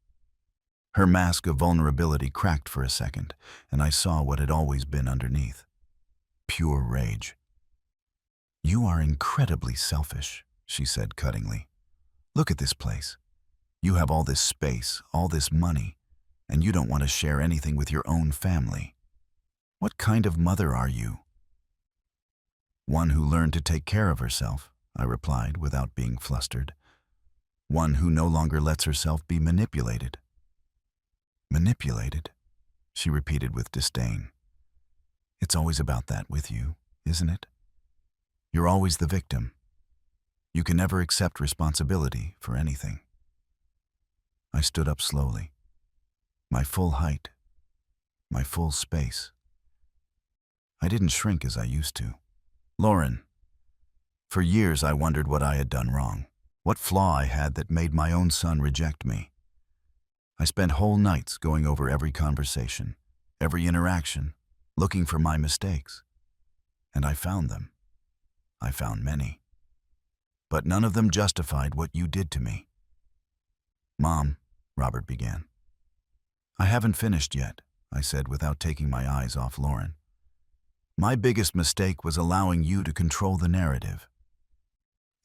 Her mask of vulnerability cracked for a second, and I saw what had always been underneath. Pure rage. "You are incredibly selfish," she said cuttingly. "Look at this place. You have all this space, all this money, and you don't want to share anything with your own family. What kind of mother are you?" "One who learned to take care of herself," I replied without being flustered. "One who no longer lets herself be manipulated." "Manipulated?" she repeated with disdain. "It's always about that with you, isn't it? You're always the victim. You can never accept responsibility for anything." I stood up slowly. My full height. My full space. I didn't shrink as I used to. "Lauren, for years I wondered what I had done wrong. What flaw I had that made my own son reject me. I spent whole nights going over every conversation, every interaction, looking for my mistakes. And I found them. I found many. But none of them justified what you did to me." "Mom," Robert began. "I haven't finished yet," I said without taking my eyes off Lauren. "My biggest mistake was allowing you to control the narrative.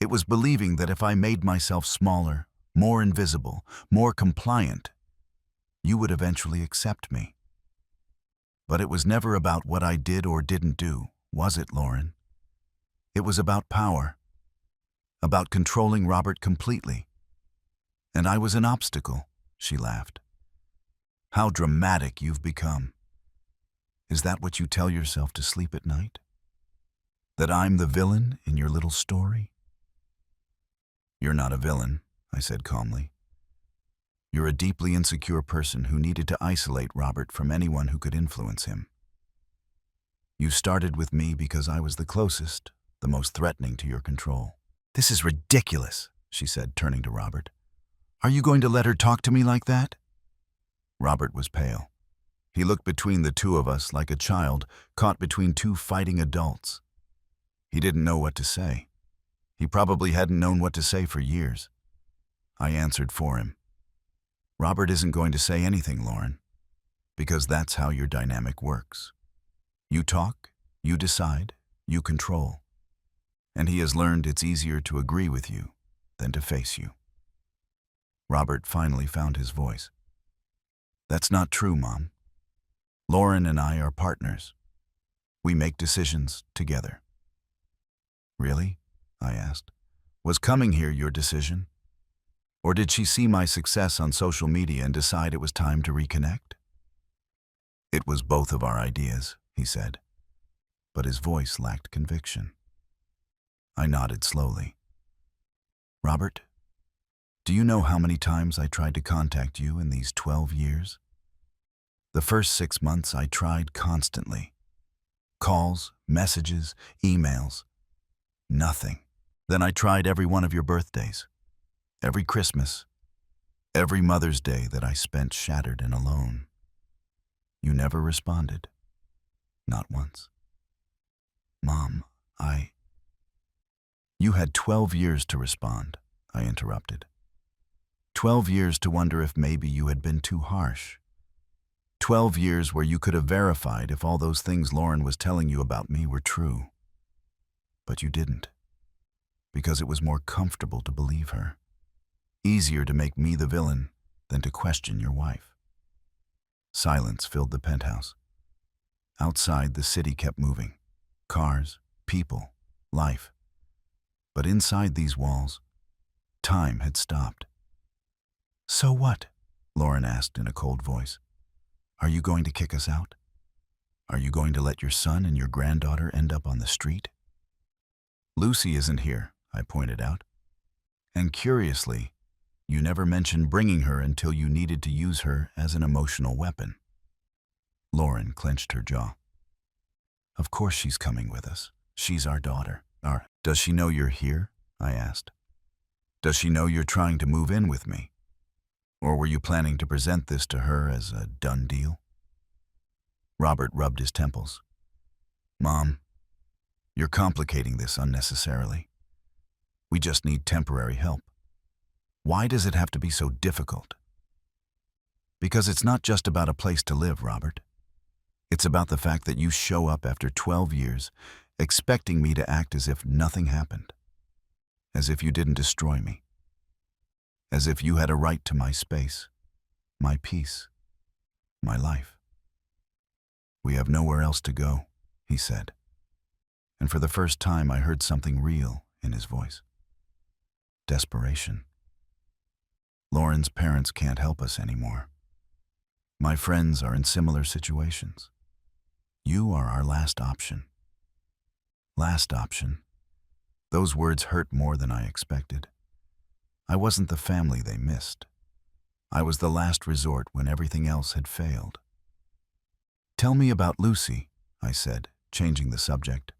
It was believing that if I made myself smaller, more invisible, more compliant, you would eventually accept me. But it was never about what I did or didn't do, was it, Lauren? It was about power, about controlling Robert completely. And I was an obstacle," she laughed. "How dramatic you've become. Is that what you tell yourself to sleep at night? That I'm the villain in your little story?" "You're not a villain," I said calmly. "You're a deeply insecure person who needed to isolate Robert from anyone who could influence him. You started with me because I was the closest, the most threatening to your control." "This is ridiculous," she said, turning to Robert. "Are you going to let her talk to me like that?" Robert was pale. He looked between the two of us like a child caught between two fighting adults. He didn't know what to say. He probably hadn't known what to say for years. I answered for him. "Robert isn't going to say anything, Lauren, because that's how your dynamic works. You talk, you decide, you control. And he has learned it's easier to agree with you than to face you." Robert finally found his voice. "That's not true, Mom. Lauren and I are partners. We make decisions together." "Really?" I asked. "Was coming here your decision?" Or did she see my success on social media and decide it was time to reconnect? It was both of our ideas, he said, but his voice lacked conviction. I nodded slowly. Robert, do you know how many times I tried to contact you in these 12 years? The first 6 months I tried constantly. Calls, messages, emails. Nothing. Then I tried every one of your birthdays, every Christmas, every Mother's Day that I spent shattered and alone. You never responded. Not once. Mom, You had 12 years to respond, I interrupted. 12 years to wonder if maybe you had been too harsh. 12 years where you could have verified if all those things Lauren was telling you about me were true. But you didn't. Because it was more comfortable to believe her. Easier to make me the villain than to question your wife. Silence filled the penthouse. Outside, the city kept moving. Cars, people, life. But inside these walls, time had stopped. So what? Lauren asked in a cold voice. Are you going to kick us out? Are you going to let your son and your granddaughter end up on the street? Lucy isn't here, I pointed out. And curiously, you never mentioned bringing her until you needed to use her as an emotional weapon. Lauren clenched her jaw. Of course she's coming with us. She's our daughter. Does she know you're here? I asked. Does she know you're trying to move in with me? Or were you planning to present this to her as a done deal? Robert rubbed his temples. Mom, you're complicating this unnecessarily. We just need temporary help. Why does it have to be so difficult? Because it's not just about a place to live, Robert. It's about the fact that you show up after 12 years expecting me to act as if nothing happened. As if you didn't destroy me. As if you had a right to my space, my peace, my life. We have nowhere else to go, he said. And for the first time I heard something real in his voice. Desperation. Lauren's parents can't help us anymore. My friends are in similar situations. You are our last option. Last option. Those words hurt more than I expected. I wasn't the family they missed. I was the last resort when everything else had failed. Tell me about Lucy, I said, changing the subject.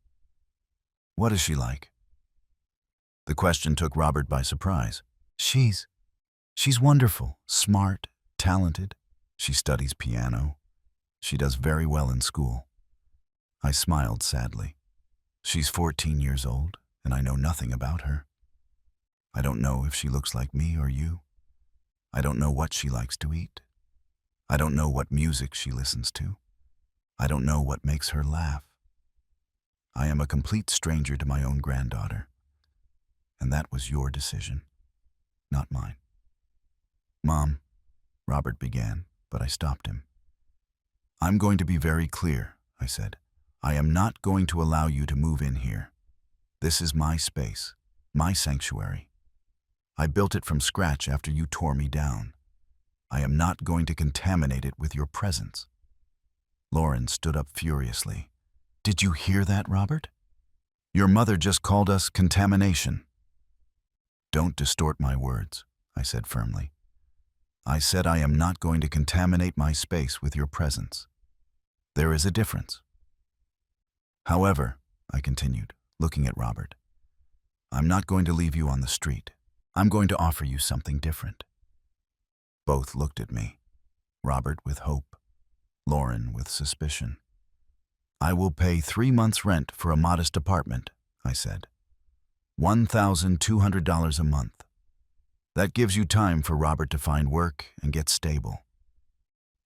What is she like? The question took Robert by surprise. She's wonderful, smart, talented. She studies piano. She does very well in school. I smiled sadly. She's 14 years old, and I know nothing about her. I don't know if she looks like me or you. I don't know what she likes to eat. I don't know what music she listens to. I don't know what makes her laugh. I am a complete stranger to my own granddaughter. And that was your decision, not mine. Mom, Robert began, but I stopped him. I'm going to be very clear, I said. I am not going to allow you to move in here. This is my space, my sanctuary. I built it from scratch after you tore me down. I am not going to contaminate it with your presence. Lauren stood up furiously. Did you hear that, Robert? Your mother just called us contamination. Don't distort my words, I said firmly. I said I am not going to contaminate my space with your presence. There is a difference. However, I continued, looking at Robert, I'm not going to leave you on the street. I'm going to offer you something different. Both looked at me, Robert with hope, Lauren with suspicion. I will pay 3 months' rent for a modest apartment, I said. $1,200 a month. That gives you time for Robert to find work and get stable.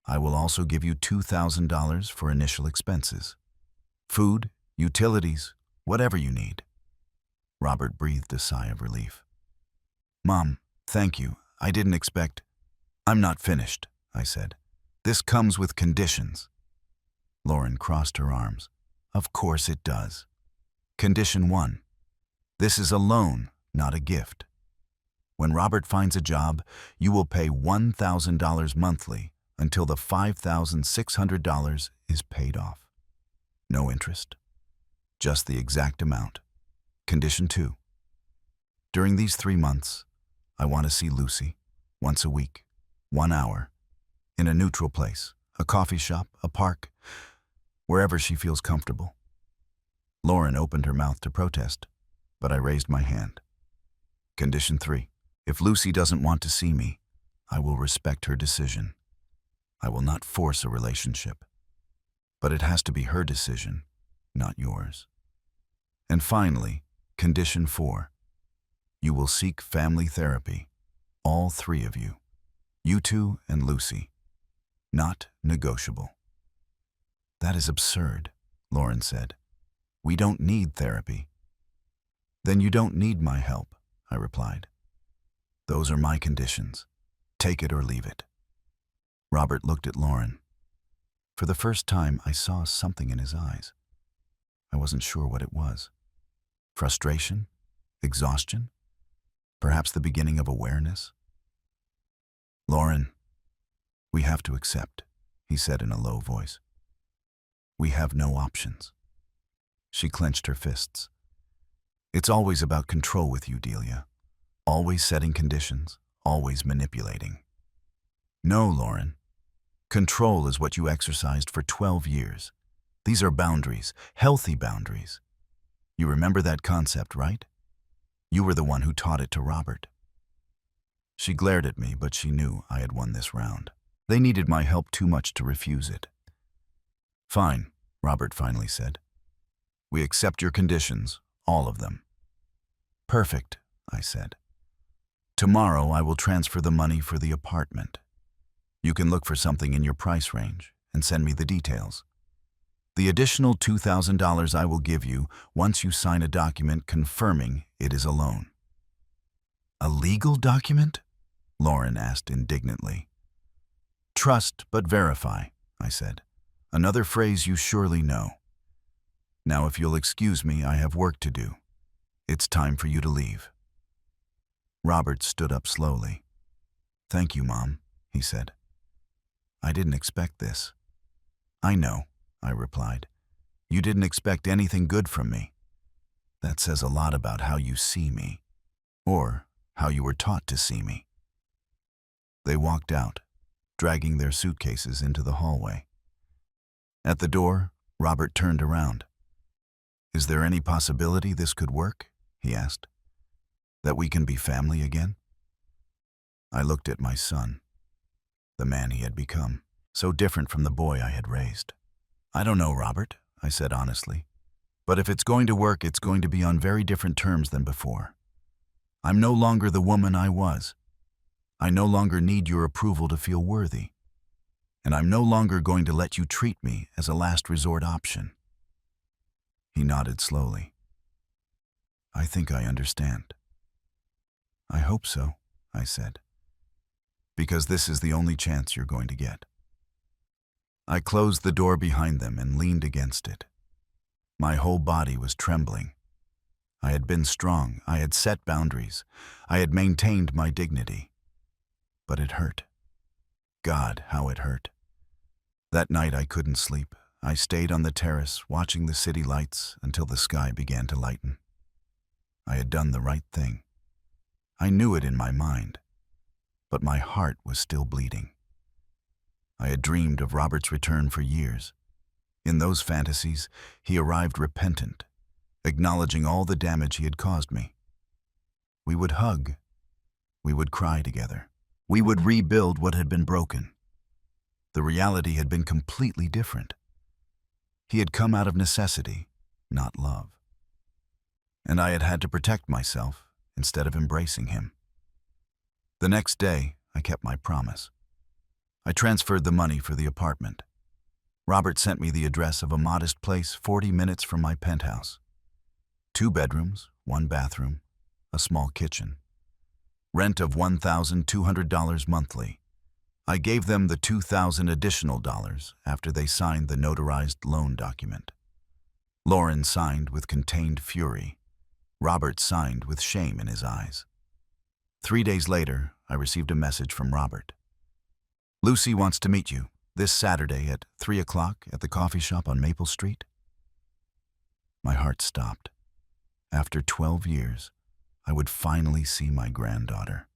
I will also give you $2,000 for initial expenses. Food, utilities, whatever you need. Robert breathed a sigh of relief. Mom, thank you. I didn't expect... I'm not finished, I said. This comes with conditions. Lauren crossed her arms. Of course it does. Condition 1. This is a loan, not a gift. When Robert finds a job, you will pay $1,000 monthly until the $5,600 is paid off. No interest, just the exact amount. Condition 2. During these 3 months, I want to see Lucy once a week, 1 hour, in a neutral place, a coffee shop, a park, wherever she feels comfortable. Lauren opened her mouth to protest, but I raised my hand. Condition 3. If Lucy doesn't want to see me, I will respect her decision. I will not force a relationship, but it has to be her decision, not yours. And finally, condition 4. You will seek family therapy, all 3 of you. You two and Lucy. Not negotiable. That is absurd, Lauren said. We don't need therapy. Then you don't need my help, I replied. Those are my conditions. Take it or leave it. Robert looked at Lauren. For the first time, I saw something in his eyes. I wasn't sure what it was. Frustration? Exhaustion? Perhaps the beginning of awareness? Lauren, we have to accept, he said in a low voice. We have no options. She clenched her fists. It's always about control with you, Delia. Always setting conditions, always manipulating. No, Lauren. Control is what you exercised for 12 years. These are boundaries, healthy boundaries. You remember that concept, right? You were the one who taught it to Robert. She glared at me, but she knew I had won this round. They needed my help too much to refuse it. Fine, Robert finally said. We accept your conditions, all of them. Perfect, I said. Tomorrow I will transfer the money for the apartment. You can look for something in your price range and send me the details. The additional $2,000 I will give you once you sign a document confirming it is a loan. A legal document? Lauren asked indignantly. Trust but verify, I said. Another phrase you surely know. Now, if you'll excuse me, I have work to do. It's time for you to leave. Robert stood up slowly. Thank you, Mom, he said. I didn't expect this. I know, I replied. You didn't expect anything good from me. That says a lot about how you see me, or how you were taught to see me. They walked out, dragging their suitcases into the hallway. At the door, Robert turned around. Is there any possibility this could work? He asked. That we can be family again? I looked at my son, the man he had become, so different from the boy I had raised. I don't know, Robert, I said honestly. But if it's going to work, it's going to be on very different terms than before. I'm no longer the woman I was. I no longer need your approval to feel worthy. And I'm no longer going to let you treat me as a last resort option. He nodded slowly. I think I understand. I hope so, I said. Because this is the only chance you're going to get. I closed the door behind them and leaned against it. My whole body was trembling. I had been strong, I had set boundaries, I had maintained my dignity. But it hurt. God, how it hurt. That night I couldn't sleep. I stayed on the terrace, watching the city lights until the sky began to lighten. I had done the right thing. I knew it in my mind, but my heart was still bleeding. I had dreamed of Robert's return for years. In those fantasies, he arrived repentant, acknowledging all the damage he had caused me. We would hug. We would cry together. We would rebuild what had been broken. The reality had been completely different. He had come out of necessity, not love. And I had had to protect myself instead of embracing him. The next day, I kept my promise. I transferred the money for the apartment. Robert sent me the address of a modest place 40 minutes from my penthouse. 2 bedrooms, 1 bathroom, a small kitchen. Rent of $1,200 monthly. I gave them the $2,000 additional dollars after they signed the notarized loan document. Lauren signed with contained fury. Robert signed with shame in his eyes. 3 days later, I received a message from Robert. Lucy wants to meet you this Saturday at 3 o'clock at the coffee shop on Maple Street. My heart stopped. After 12 years, I would finally see my granddaughter.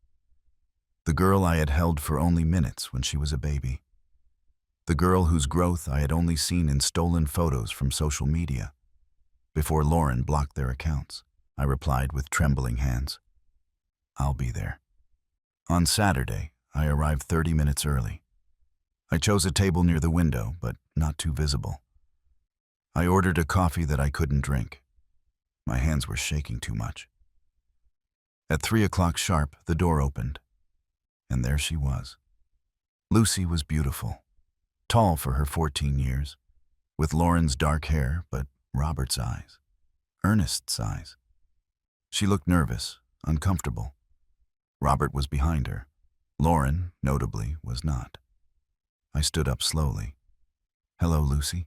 The girl I had held for only minutes when she was a baby. The girl whose growth I had only seen in stolen photos from social media. Before Lauren blocked their accounts, I replied with trembling hands, "I'll be there." On Saturday, I arrived 30 minutes early. I chose a table near the window, but not too visible. I ordered a coffee that I couldn't drink. My hands were shaking too much. At 3 o'clock sharp, the door opened, and there she was. Lucy was beautiful, tall for her 14 years, with Lauren's dark hair, but Robert's eyes, Ernest's eyes. She looked nervous, uncomfortable. Robert was behind her. Lauren, notably, was not. I stood up slowly. "Hello, Lucy,"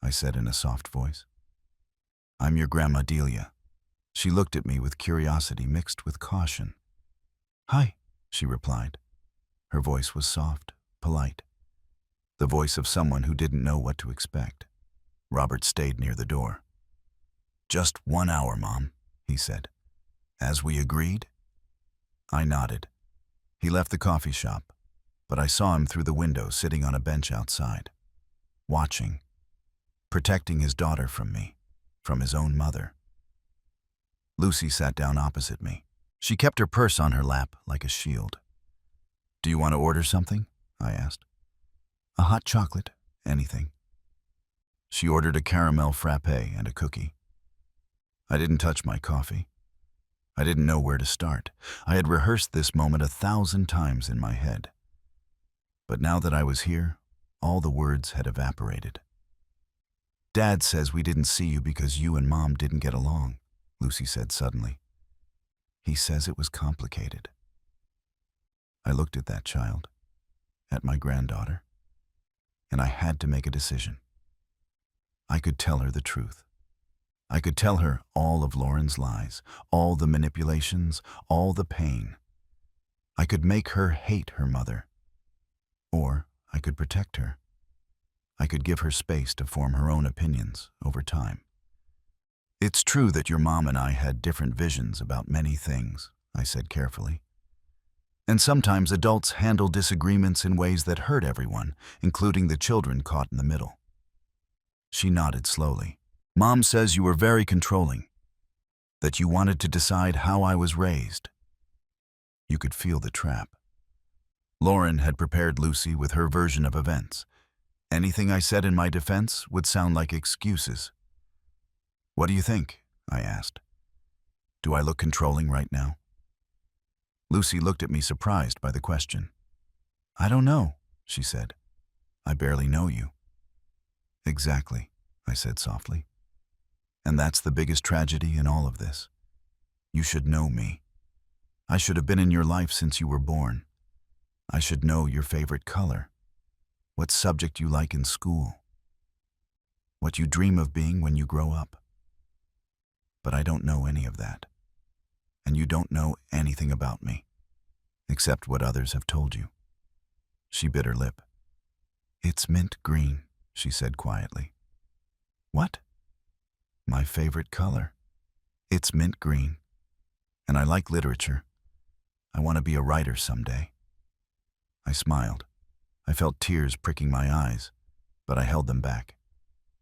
I said in a soft voice. "I'm your Grandma Delia." She looked at me with curiosity mixed with caution. "Hi," she replied. Her voice was soft, polite. The voice of someone who didn't know what to expect. Robert stayed near the door. "Just 1 hour, Mom," he said. "As we agreed?" I nodded. He left the coffee shop, but I saw him through the window sitting on a bench outside, watching, protecting his daughter from me, from his own mother. Lucy sat down opposite me. She kept her purse on her lap like a shield. "Do you want to order something?" I asked. "A hot chocolate, anything." She ordered a caramel frappe and a cookie. I didn't touch my coffee. I didn't know where to start. I had rehearsed this moment 1,000 times in my head. But now that I was here, all the words had evaporated. "Dad says we didn't see you because you and Mom didn't get along," Lucy said suddenly. "He says it was complicated." I looked at that child, at my granddaughter, and I had to make a decision. I could tell her the truth. I could tell her all of Lauren's lies, all the manipulations, all the pain. I could make her hate her mother. Or I could protect her. I could give her space to form her own opinions over time. "It's true that your mom and I had different visions about many things," I said carefully. "And sometimes adults handle disagreements in ways that hurt everyone, including the children caught in the middle." She nodded slowly. "Mom says you were very controlling, that you wanted to decide how I was raised." You could feel the trap. Lauren had prepared Lucy with her version of events. Anything I said in my defense would sound like excuses. "What do you think?" I asked. "Do I look controlling right now?" Lucy looked at me surprised by the question. "I don't know," she said. "I barely know you." "Exactly," I said softly. "And that's the biggest tragedy in all of this. You should know me. I should have been in your life since you were born. I should know your favorite color, what subject you like in school, what you dream of being when you grow up. But I don't know any of that. And you don't know anything about me, except what others have told you." She bit her lip. "It's mint green," she said quietly. "What?" "My favorite color. It's mint green. And I like literature. I want to be a writer someday." I smiled. I felt tears pricking my eyes, but I held them back.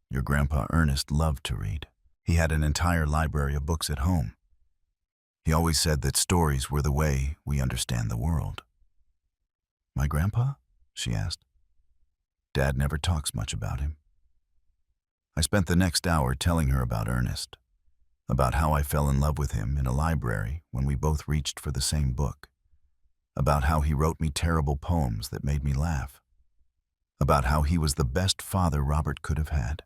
"Your Grandpa Ernest loved to read. He had an entire library of books at home. He always said that stories were the way we understand the world." "My grandpa?" she asked. "Dad never talks much about him." I spent the next hour telling her about Ernest, about how I fell in love with him in a library when we both reached for the same book, about how he wrote me terrible poems that made me laugh, about how he was the best father Robert could have had.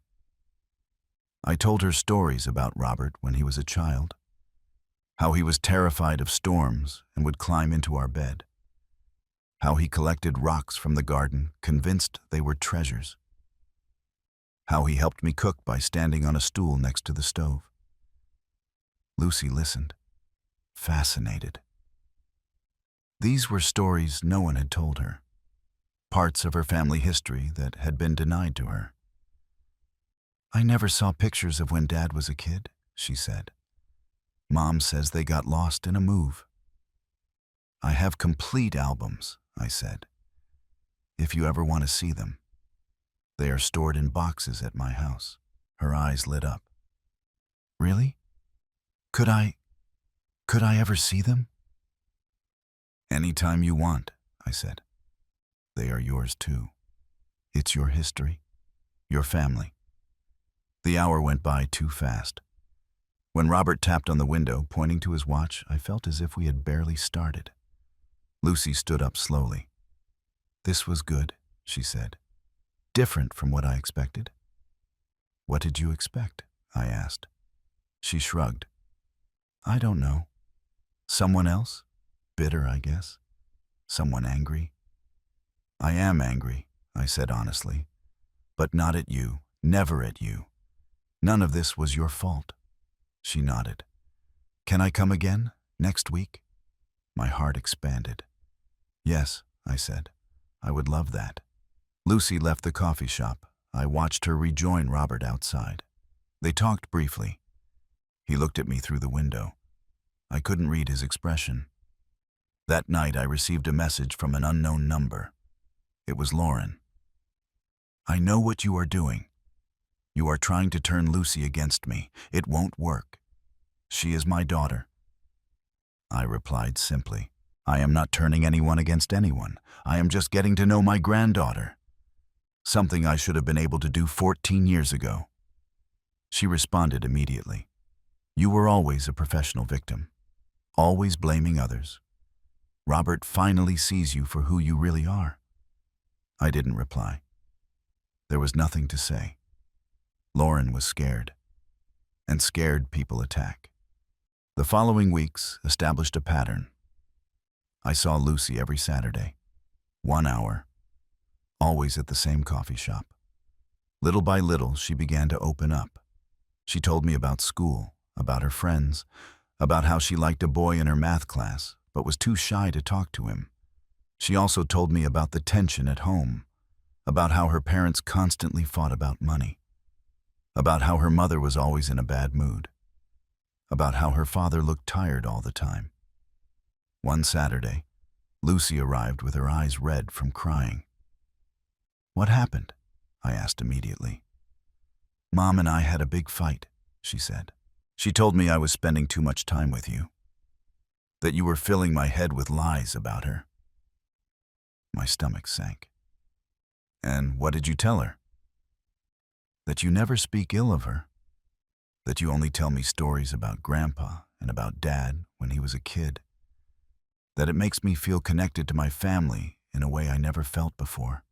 I told her stories about Robert when he was a child, how he was terrified of storms and would climb into our bed, how he collected rocks from the garden, convinced they were treasures, how he helped me cook by standing on a stool next to the stove. Lucy listened, fascinated. These were stories no one had told her, parts of her family history that had been denied to her. "I never saw pictures of when Dad was a kid," she said. "Mom says they got lost in a move." "I have complete albums," I said, "if you ever want to see them. They are stored in boxes at my house." Her eyes lit up. "Really? Could I ever see them?" "Anytime you want," I said. "They are yours too. It's your history, your family." The hour went by too fast. When Robert tapped on the window, pointing to his watch, I felt as if we had barely started. Lucy stood up slowly. "This was good," she said. "Different from what I expected." "What did you expect?" I asked. She shrugged. "I don't know. Someone else? Bitter, I guess. Someone angry." "I am angry," I said honestly. "But not at you, never at you. None of this was your fault." She nodded. "Can I come again, next week?" My heart expanded. "Yes," I said. "I would love that." Lucy left the coffee shop. I watched her rejoin Robert outside. They talked briefly. He looked at me through the window. I couldn't read his expression. That night I received a message from an unknown number. It was Lauren. "I know what you are doing. You are trying to turn Lucy against me. It won't work. She is my daughter." I replied simply, "I am not turning anyone against anyone. I am just getting to know my granddaughter. Something I should have been able to do 14 years ago." She responded immediately. "You were always a professional victim, always blaming others. Robert finally sees you for who you really are." I didn't reply. There was nothing to say. Lauren was scared, and scared people attack. The following weeks established a pattern. I saw Lucy every Saturday, 1 hour, always at the same coffee shop. Little by little, she began to open up. She told me about school, about her friends, about how she liked a boy in her math class, but was too shy to talk to him. She also told me about the tension at home, about how her parents constantly fought about money, about how her mother was always in a bad mood, about how her father looked tired all the time. One Saturday, Lucy arrived with her eyes red from crying. "What happened?" I asked immediately. "Mom and I had a big fight," she said. "She told me I was spending too much time with you, that you were filling my head with lies about her." My stomach sank. "And what did you tell her?" "That you never speak ill of her, that you only tell me stories about Grandpa and about Dad when he was a kid, that it makes me feel connected to my family in a way I never felt before."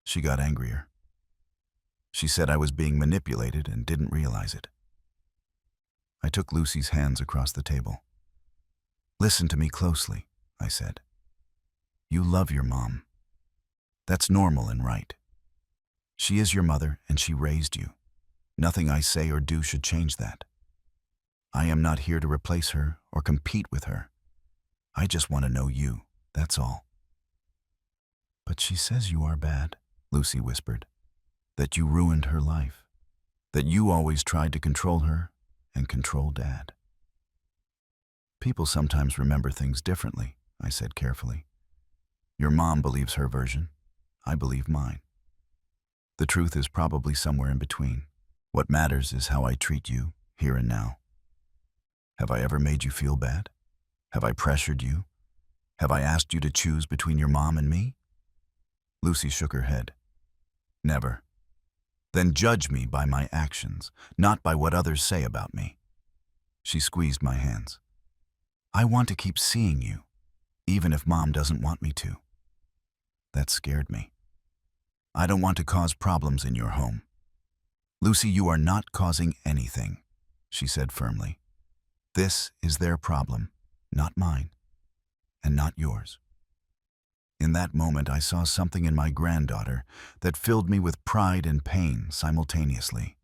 She got angrier. She said I was being manipulated and didn't realize it. I took Lucy's hands across the table. "Listen to me closely," I said. "You love your mom. That's normal and right. She is your mother and she raised you. Nothing I say or do should change that. I am not here to replace her or compete with her. I just want to know you, that's all." "But she says you are bad," Lucy whispered. "That you ruined her life. That you always tried to control her and control Dad." "People sometimes remember things differently," I said carefully. "Your mom believes her version. I believe mine. The truth is probably somewhere in between. What matters is how I treat you, here and now. Have I ever made you feel bad? Have I pressured you? Have I asked you to choose between your mom and me?" Lucy shook her head. "Never." "Then judge me by my actions, not by what others say about me." She squeezed my hands. "I want to keep seeing you, even if Mom doesn't want me to." That scared me. "I don't want to cause problems in your home." "Lucy, you are not causing anything," she said firmly. "This is their problem, not mine, and not yours." In that moment, I saw something in my granddaughter that filled me with pride and pain simultaneously.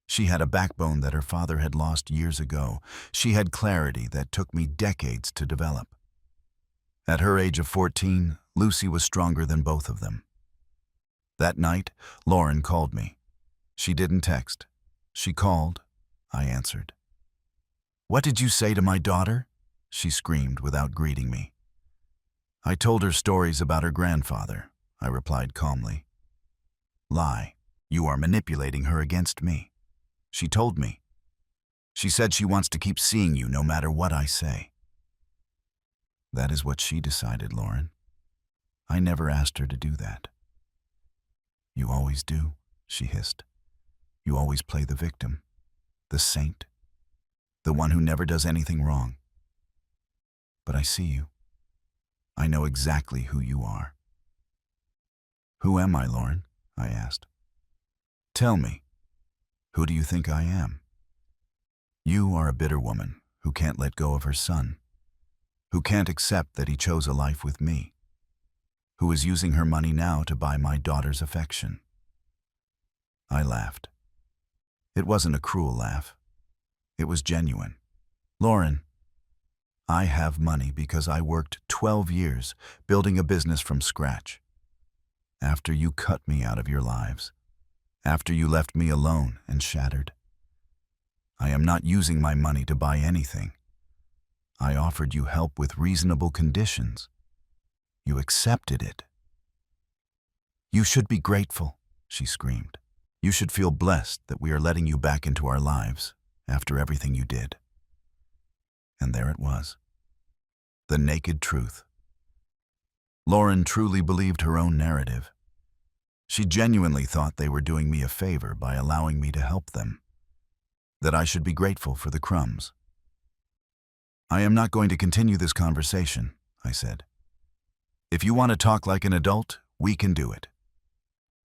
She had a backbone that her father had lost years ago. She had clarity that took me decades to develop. At her age of 14, Lucy was stronger than both of them. That night, Lauren called me. She didn't text. She called. I answered. "What did you say to my daughter?" she screamed without greeting me. "I told her stories about her grandfather," I replied calmly. "Lie. You are manipulating her against me." She told me. She said she wants to keep seeing you no matter what I say. That is what she decided, Lauren. I never asked her to do that. "You always do," she hissed. "You always play the victim, the saint, the one who never does anything wrong. But I see you. I know exactly who you are." "Who am I, Lauren?" I asked. "Tell me, who do you think I am?" "You are a bitter woman who can't let go of her son, who can't accept that he chose a life with me, who is using her money now to buy my daughter's affection." I laughed. It wasn't a cruel laugh. It was genuine. "Lauren, I have money because I worked 12 years building a business from scratch. After you cut me out of your lives, after you left me alone and shattered, I am not using my money to buy anything. I offered you help with reasonable conditions. You accepted it." "You should be grateful," she screamed. "You should feel blessed that we are letting you back into our lives after everything you did." And there it was. The naked truth. Lauren truly believed her own narrative. She genuinely thought they were doing me a favor by allowing me to help them, that I should be grateful for the crumbs. "I am not going to continue this conversation," I said. "If you want to talk like an adult, we can do it.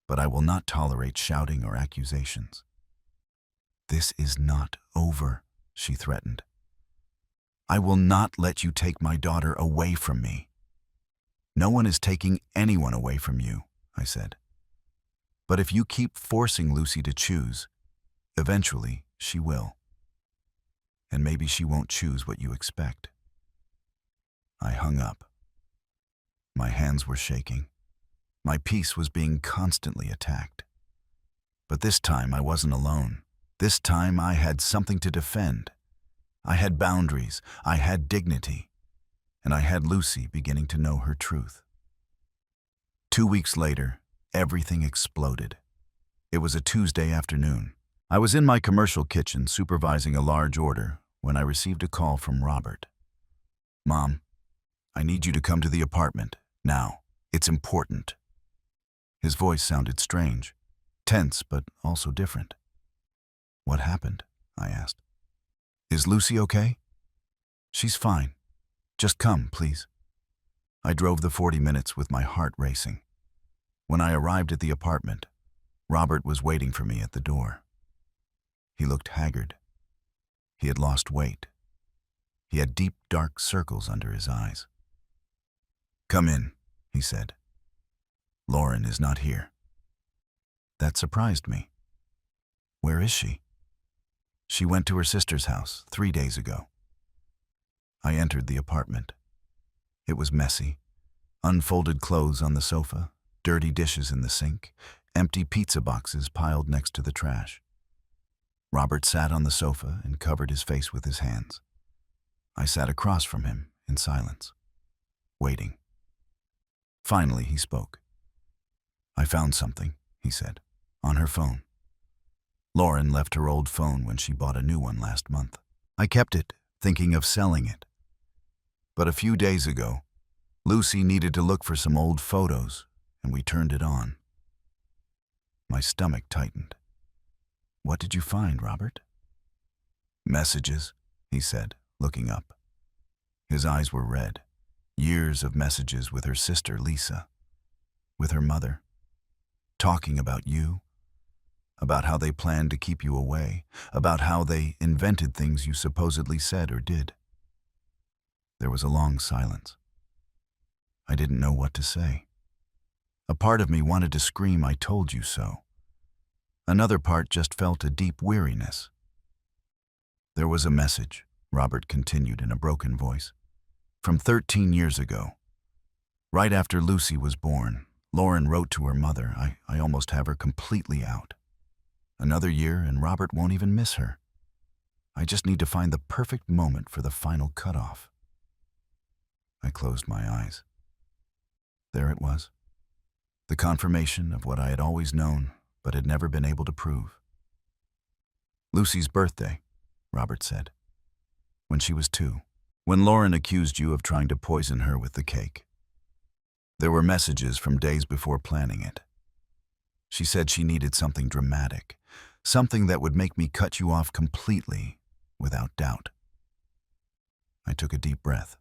But I will not tolerate shouting or accusations." "This is not over," she threatened. "I will not let you take my daughter away from me." "No one is taking anyone away from you," I said. "But if you keep forcing Lucy to choose, eventually she will. And maybe she won't choose what you expect." I hung up. My hands were shaking. My peace was being constantly attacked. But this time I wasn't alone. This time I had something to defend. I had boundaries, I had dignity, and I had Lucy beginning to know her truth. 2 weeks later, everything exploded. It was a Tuesday afternoon. I was in my commercial kitchen supervising a large order when I received a call from Robert. "Mom, I need you to come to the apartment, now. It's important." His voice sounded strange, tense but also different. "What happened?" I asked. "Is Lucy okay?" "She's fine. Just come, please." I drove the 40 minutes with my heart racing. When I arrived at the apartment, Robert was waiting for me at the door. He looked haggard. He had lost weight. He had deep, dark circles under his eyes. "Come in," he said. "Lauren is not here." That surprised me. "Where is she?" "She went to her sister's house 3 days ago." I entered the apartment. It was messy. Unfolded clothes on the sofa, dirty dishes in the sink, empty pizza boxes piled next to the trash. Robert sat on the sofa and covered his face with his hands. I sat across from him in silence, waiting. Finally, he spoke. "I found something," he said, "on her phone. Lauren left her old phone when she bought a new one last month. I kept it, thinking of selling it. But a few days ago, Lucy needed to look for some old photos, and we turned it on." My stomach tightened. "What did you find, Robert?" "Messages," he said, looking up. His eyes were red. Years of messages with her sister, Lisa. With her mother. Talking about you. About how they planned to keep you away. About how they invented things you supposedly said or did. There was a long silence. I didn't know what to say. A part of me wanted to scream, "I told you so." Another part just felt a deep weariness. "There was a message," Robert continued in a broken voice, "from 13 years ago, Right after Lucy was born, Lauren wrote to her mother, I almost have her completely out. Another year and Robert won't even miss her. I just need to find the perfect moment for the final cutoff. I closed my eyes. There it was. The confirmation of what I had always known, but had never been able to prove. Lucy's birthday, Robert said. When she was 2. When Lauren accused you of trying to poison her with the cake. There were messages from days before planning it. She said she needed something dramatic, something that would make me cut you off completely, without doubt. I took a deep breath.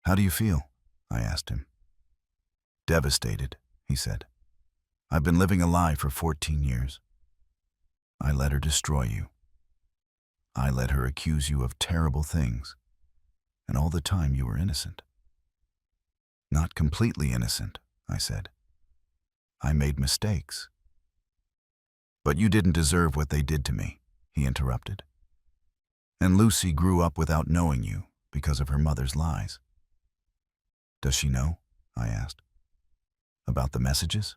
How do you feel? I asked him. Devastated, he said. I've been living a lie for 14 years. I let her destroy you. I let her accuse you of terrible things, and all the time you were innocent. Not completely innocent, I said. I made mistakes. But you didn't deserve what they did to me, he interrupted. And Lucy grew up without knowing you because of her mother's lies. Does she know? I asked. About the messages?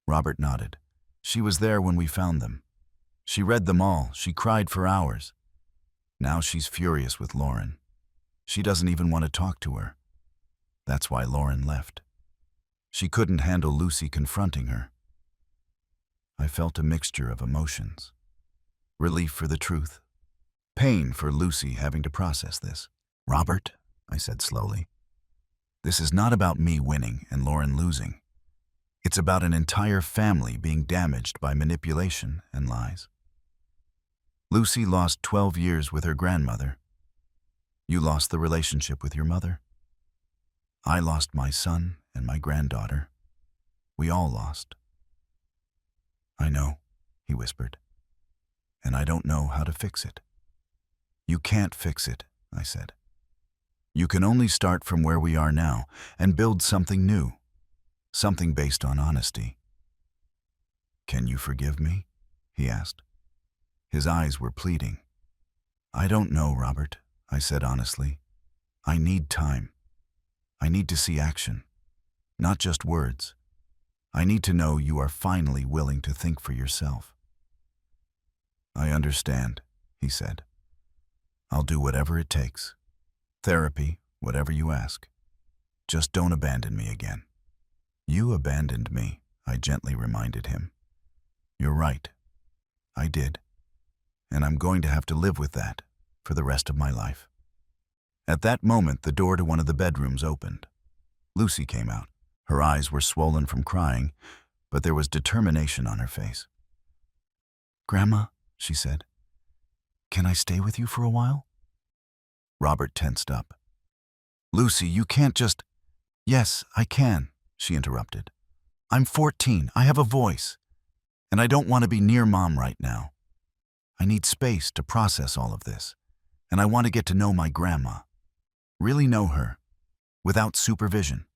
Robert nodded. She was there when we found them. She read them all. She cried for hours. Now she's furious with Lauren. She doesn't even want to talk to her. That's why Lauren left. She couldn't handle Lucy confronting her. I felt a mixture of emotions. Relief for the truth. Pain for Lucy having to process this. Robert, I said slowly, this is not about me winning and Lauren losing. It's about an entire family being damaged by manipulation and lies. Lucy lost 12 years with her grandmother. You lost the relationship with your mother. I lost my son and my granddaughter. We all lost. I know, he whispered, and I don't know how to fix it. You can't fix it, I said. You can only start from where we are now and build something new, something based on honesty. Can you forgive me? He asked. His eyes were pleading. I don't know, Robert, I said honestly. I need time. I need to see action, not just words. I need to know you are finally willing to think for yourself. I understand, he said. I'll do whatever it takes. Therapy, whatever you ask. Just don't abandon me again. You abandoned me, I gently reminded him. You're right. I did. And I'm going to have to live with that for the rest of my life. At that moment, the door to one of the bedrooms opened. Lucy came out. Her eyes were swollen from crying, but there was determination on her face. Grandma, she said, can I stay with you for a while? Robert tensed up. Lucy, you can't just... Yes, I can, she interrupted. I'm 14, I have a voice, and I don't want to be near Mom right now. I need space to process all of this, and I want to get to know my grandma. Really know her, without supervision,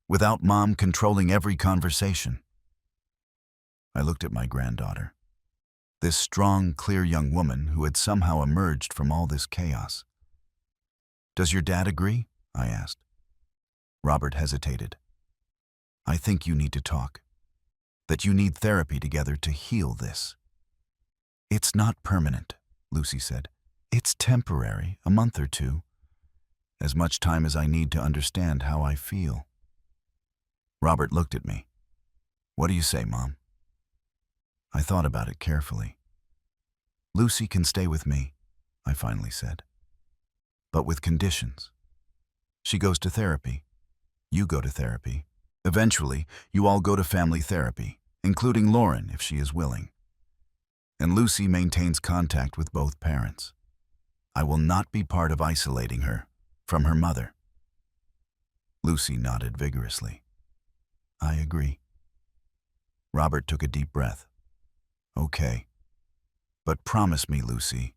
without Mom controlling every conversation. I looked at my granddaughter, this strong, clear young woman who had somehow emerged from all this chaos. Does your dad agree? I asked. Robert hesitated. I think you need to talk, that you need therapy together to heal this. It's not permanent, Lucy said. It's temporary, a month or two. As much time as I need to understand how I feel. Robert looked at me. What do you say, Mom? I thought about it carefully. Lucy can stay with me, I finally said. But with conditions. She goes to therapy. You go to therapy. Eventually, you all go to family therapy, including Lauren if she is willing. And Lucy maintains contact with both parents. I will not be part of isolating her from her mother. Lucy nodded vigorously. I agree. Robert took a deep breath. Okay. But promise me, Lucy,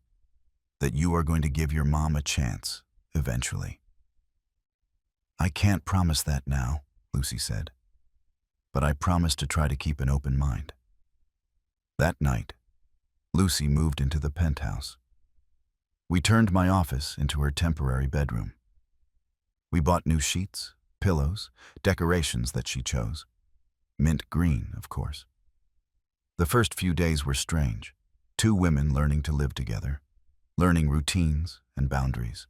that you are going to give your mom a chance, eventually. I can't promise that now, Lucy said. But I promise to try to keep an open mind. That night, Lucy moved into the penthouse. We turned my office into her temporary bedroom. We bought new sheets, pillows, decorations that she chose. Mint green, of course. The first few days were strange. Two women learning to live together, learning routines and boundaries,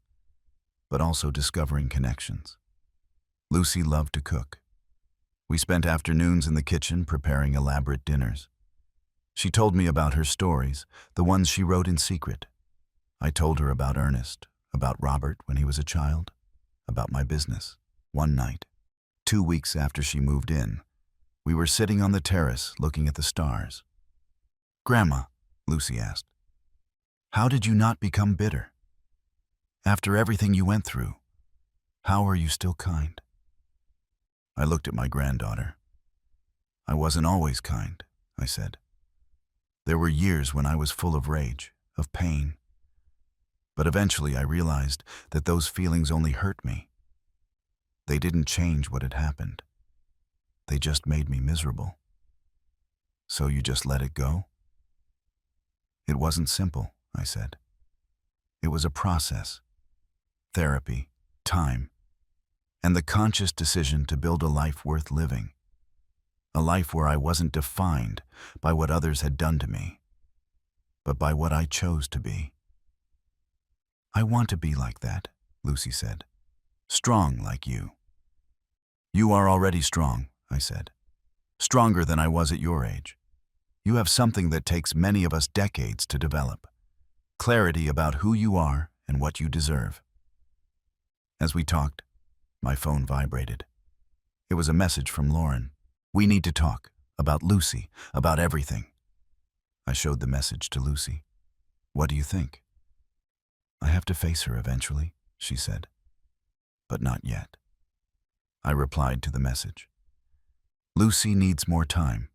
but also discovering connections. Lucy loved to cook. We spent afternoons in the kitchen preparing elaborate dinners. She told me about her stories, the ones she wrote in secret. I told her about Ernest, about Robert when he was a child, about my business. One night, 2 weeks after she moved in, we were sitting on the terrace looking at the stars. "Grandma," Lucy asked, "how did you not become bitter? After everything you went through, how are you still kind?" I looked at my granddaughter. "I wasn't always kind," I said. "There were years when I was full of rage, of pain. But eventually I realized that those feelings only hurt me. They didn't change what had happened. They just made me miserable." "So you just let it go?" "It wasn't simple," I said. "It was a process. Therapy, time, and the conscious decision to build a life worth living. A life where I wasn't defined by what others had done to me, but by what I chose to be." "I want to be like that," Lucy said. "Strong like you." "You are already strong," I said. "Stronger than I was at your age. You have something that takes many of us decades to develop. Clarity about who you are and what you deserve." As we talked, my phone vibrated. It was a message from Lauren. "We need to talk. About Lucy. About everything." I showed the message to Lucy. "What do you think?" "I have to face her eventually," she said. "But not yet." I replied to the message. "Lucy needs more time.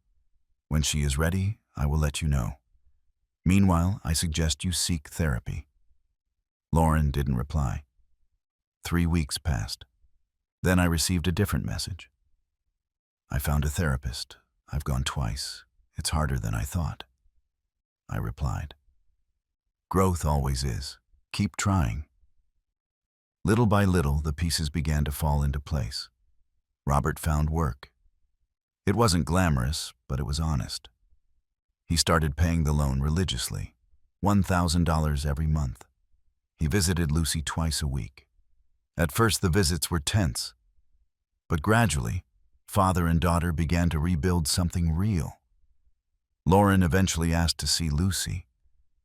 When she is ready, I will let you know. Meanwhile, I suggest you seek therapy." Lauren didn't reply. 3 weeks passed. Then I received a different message. "I found a therapist. I've gone twice. It's harder than I thought." I replied, "Growth always is. Keep trying." Little by little, the pieces began to fall into place. Robert found work. It wasn't glamorous, but it was honest. He started paying the loan religiously, $1,000 every month. He visited Lucy twice a week. At first, the visits were tense, but gradually, father and daughter began to rebuild something real. Lauren eventually asked to see Lucy.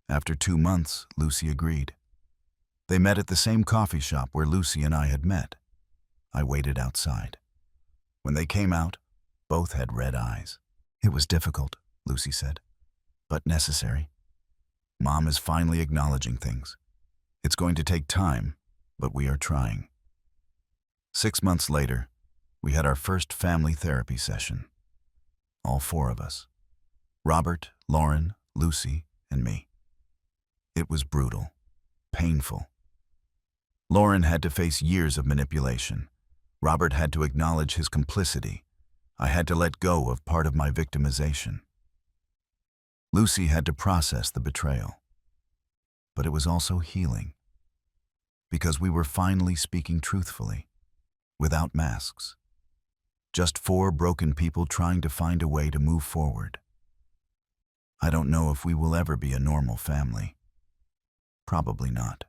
After 2 months, Lucy agreed. They met at the same coffee shop where Lucy and I had met. I waited outside. When they came out, both had red eyes. "It was difficult," Lucy said, "but necessary. Mom is finally acknowledging things. It's going to take time, but we are trying." 6 months later, we had our first family therapy session. All 4 of us. Robert, Lauren, Lucy, and me. It was brutal, painful. Lauren had to face years of manipulation. Robert had to acknowledge his complicity. I had to let go of part of my victimization. Lucy had to process the betrayal. But it was also healing, because we were finally speaking truthfully, without masks. Just 4 broken people trying to find a way to move forward. I don't know if we will ever be a normal family. Probably not.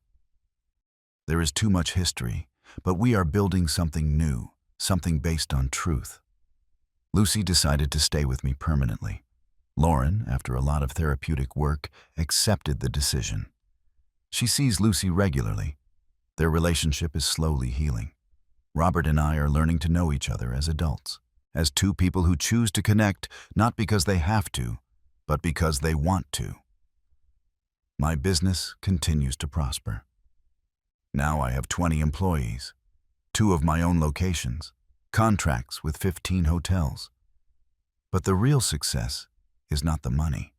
There is too much history, but we are building something new, something based on truth. Lucy decided to stay with me permanently. Lauren, after a lot of therapeutic work, accepted the decision. She sees Lucy regularly. Their relationship is slowly healing. Robert and I are learning to know each other as adults, as 2 people who choose to connect not because they have to, but because they want to. My business continues to prosper. Now I have 20 employees, 2 of my own locations, contracts with 15 hotels. But the real success is not the money.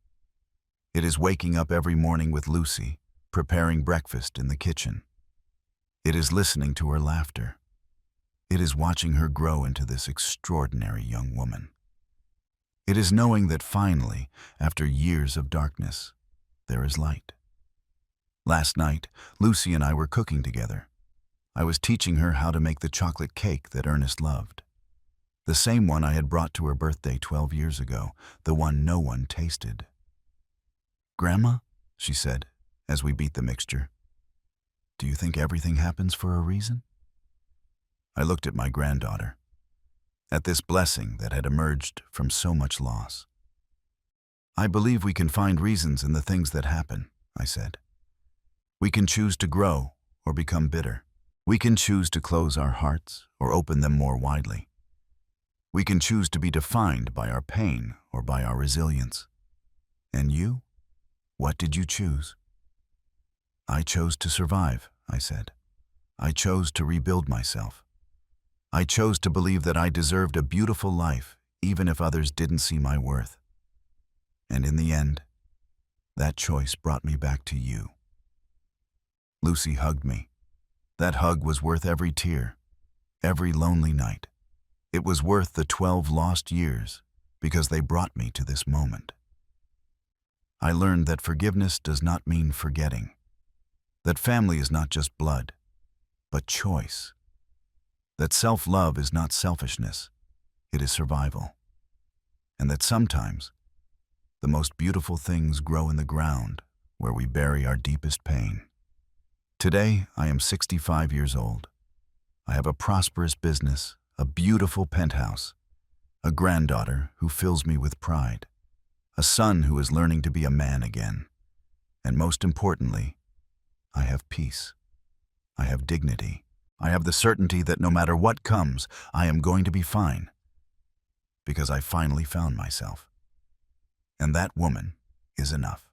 It is waking up every morning with Lucy, preparing breakfast in the kitchen. It is listening to her laughter. It is watching her grow into this extraordinary young woman. It is knowing that finally, after years of darkness, there is light. Last night, Lucy and I were cooking together. I was teaching her how to make the chocolate cake that Ernest loved. The same one I had brought to her birthday 12 years ago, the one no one tasted. "Grandma," she said, as we beat the mixture, "do you think everything happens for a reason?" I looked at my granddaughter, at this blessing that had emerged from so much loss. "I believe we can find reasons in the things that happen," I said. "We can choose to grow or become bitter. We can choose to close our hearts or open them more widely. We can choose to be defined by our pain or by our resilience. And you? What did you choose?" "I chose to survive," I said. "I chose to rebuild myself. I chose to believe that I deserved a beautiful life, even if others didn't see my worth. And in the end, that choice brought me back to you." Lucy hugged me. That hug was worth every tear, every lonely night. It was worth the 12 lost years because they brought me to this moment. I learned that forgiveness does not mean forgetting, that family is not just blood, but choice, that self-love is not selfishness, it is survival, and that sometimes the most beautiful things grow in the ground where we bury our deepest pain. Today, I am 65 years old. I have a prosperous business, a beautiful penthouse, a granddaughter who fills me with pride, a son who is learning to be a man again, and most importantly, I have peace. I have dignity. I have the certainty that no matter what comes, I am going to be fine, because I finally found myself. And that woman is enough.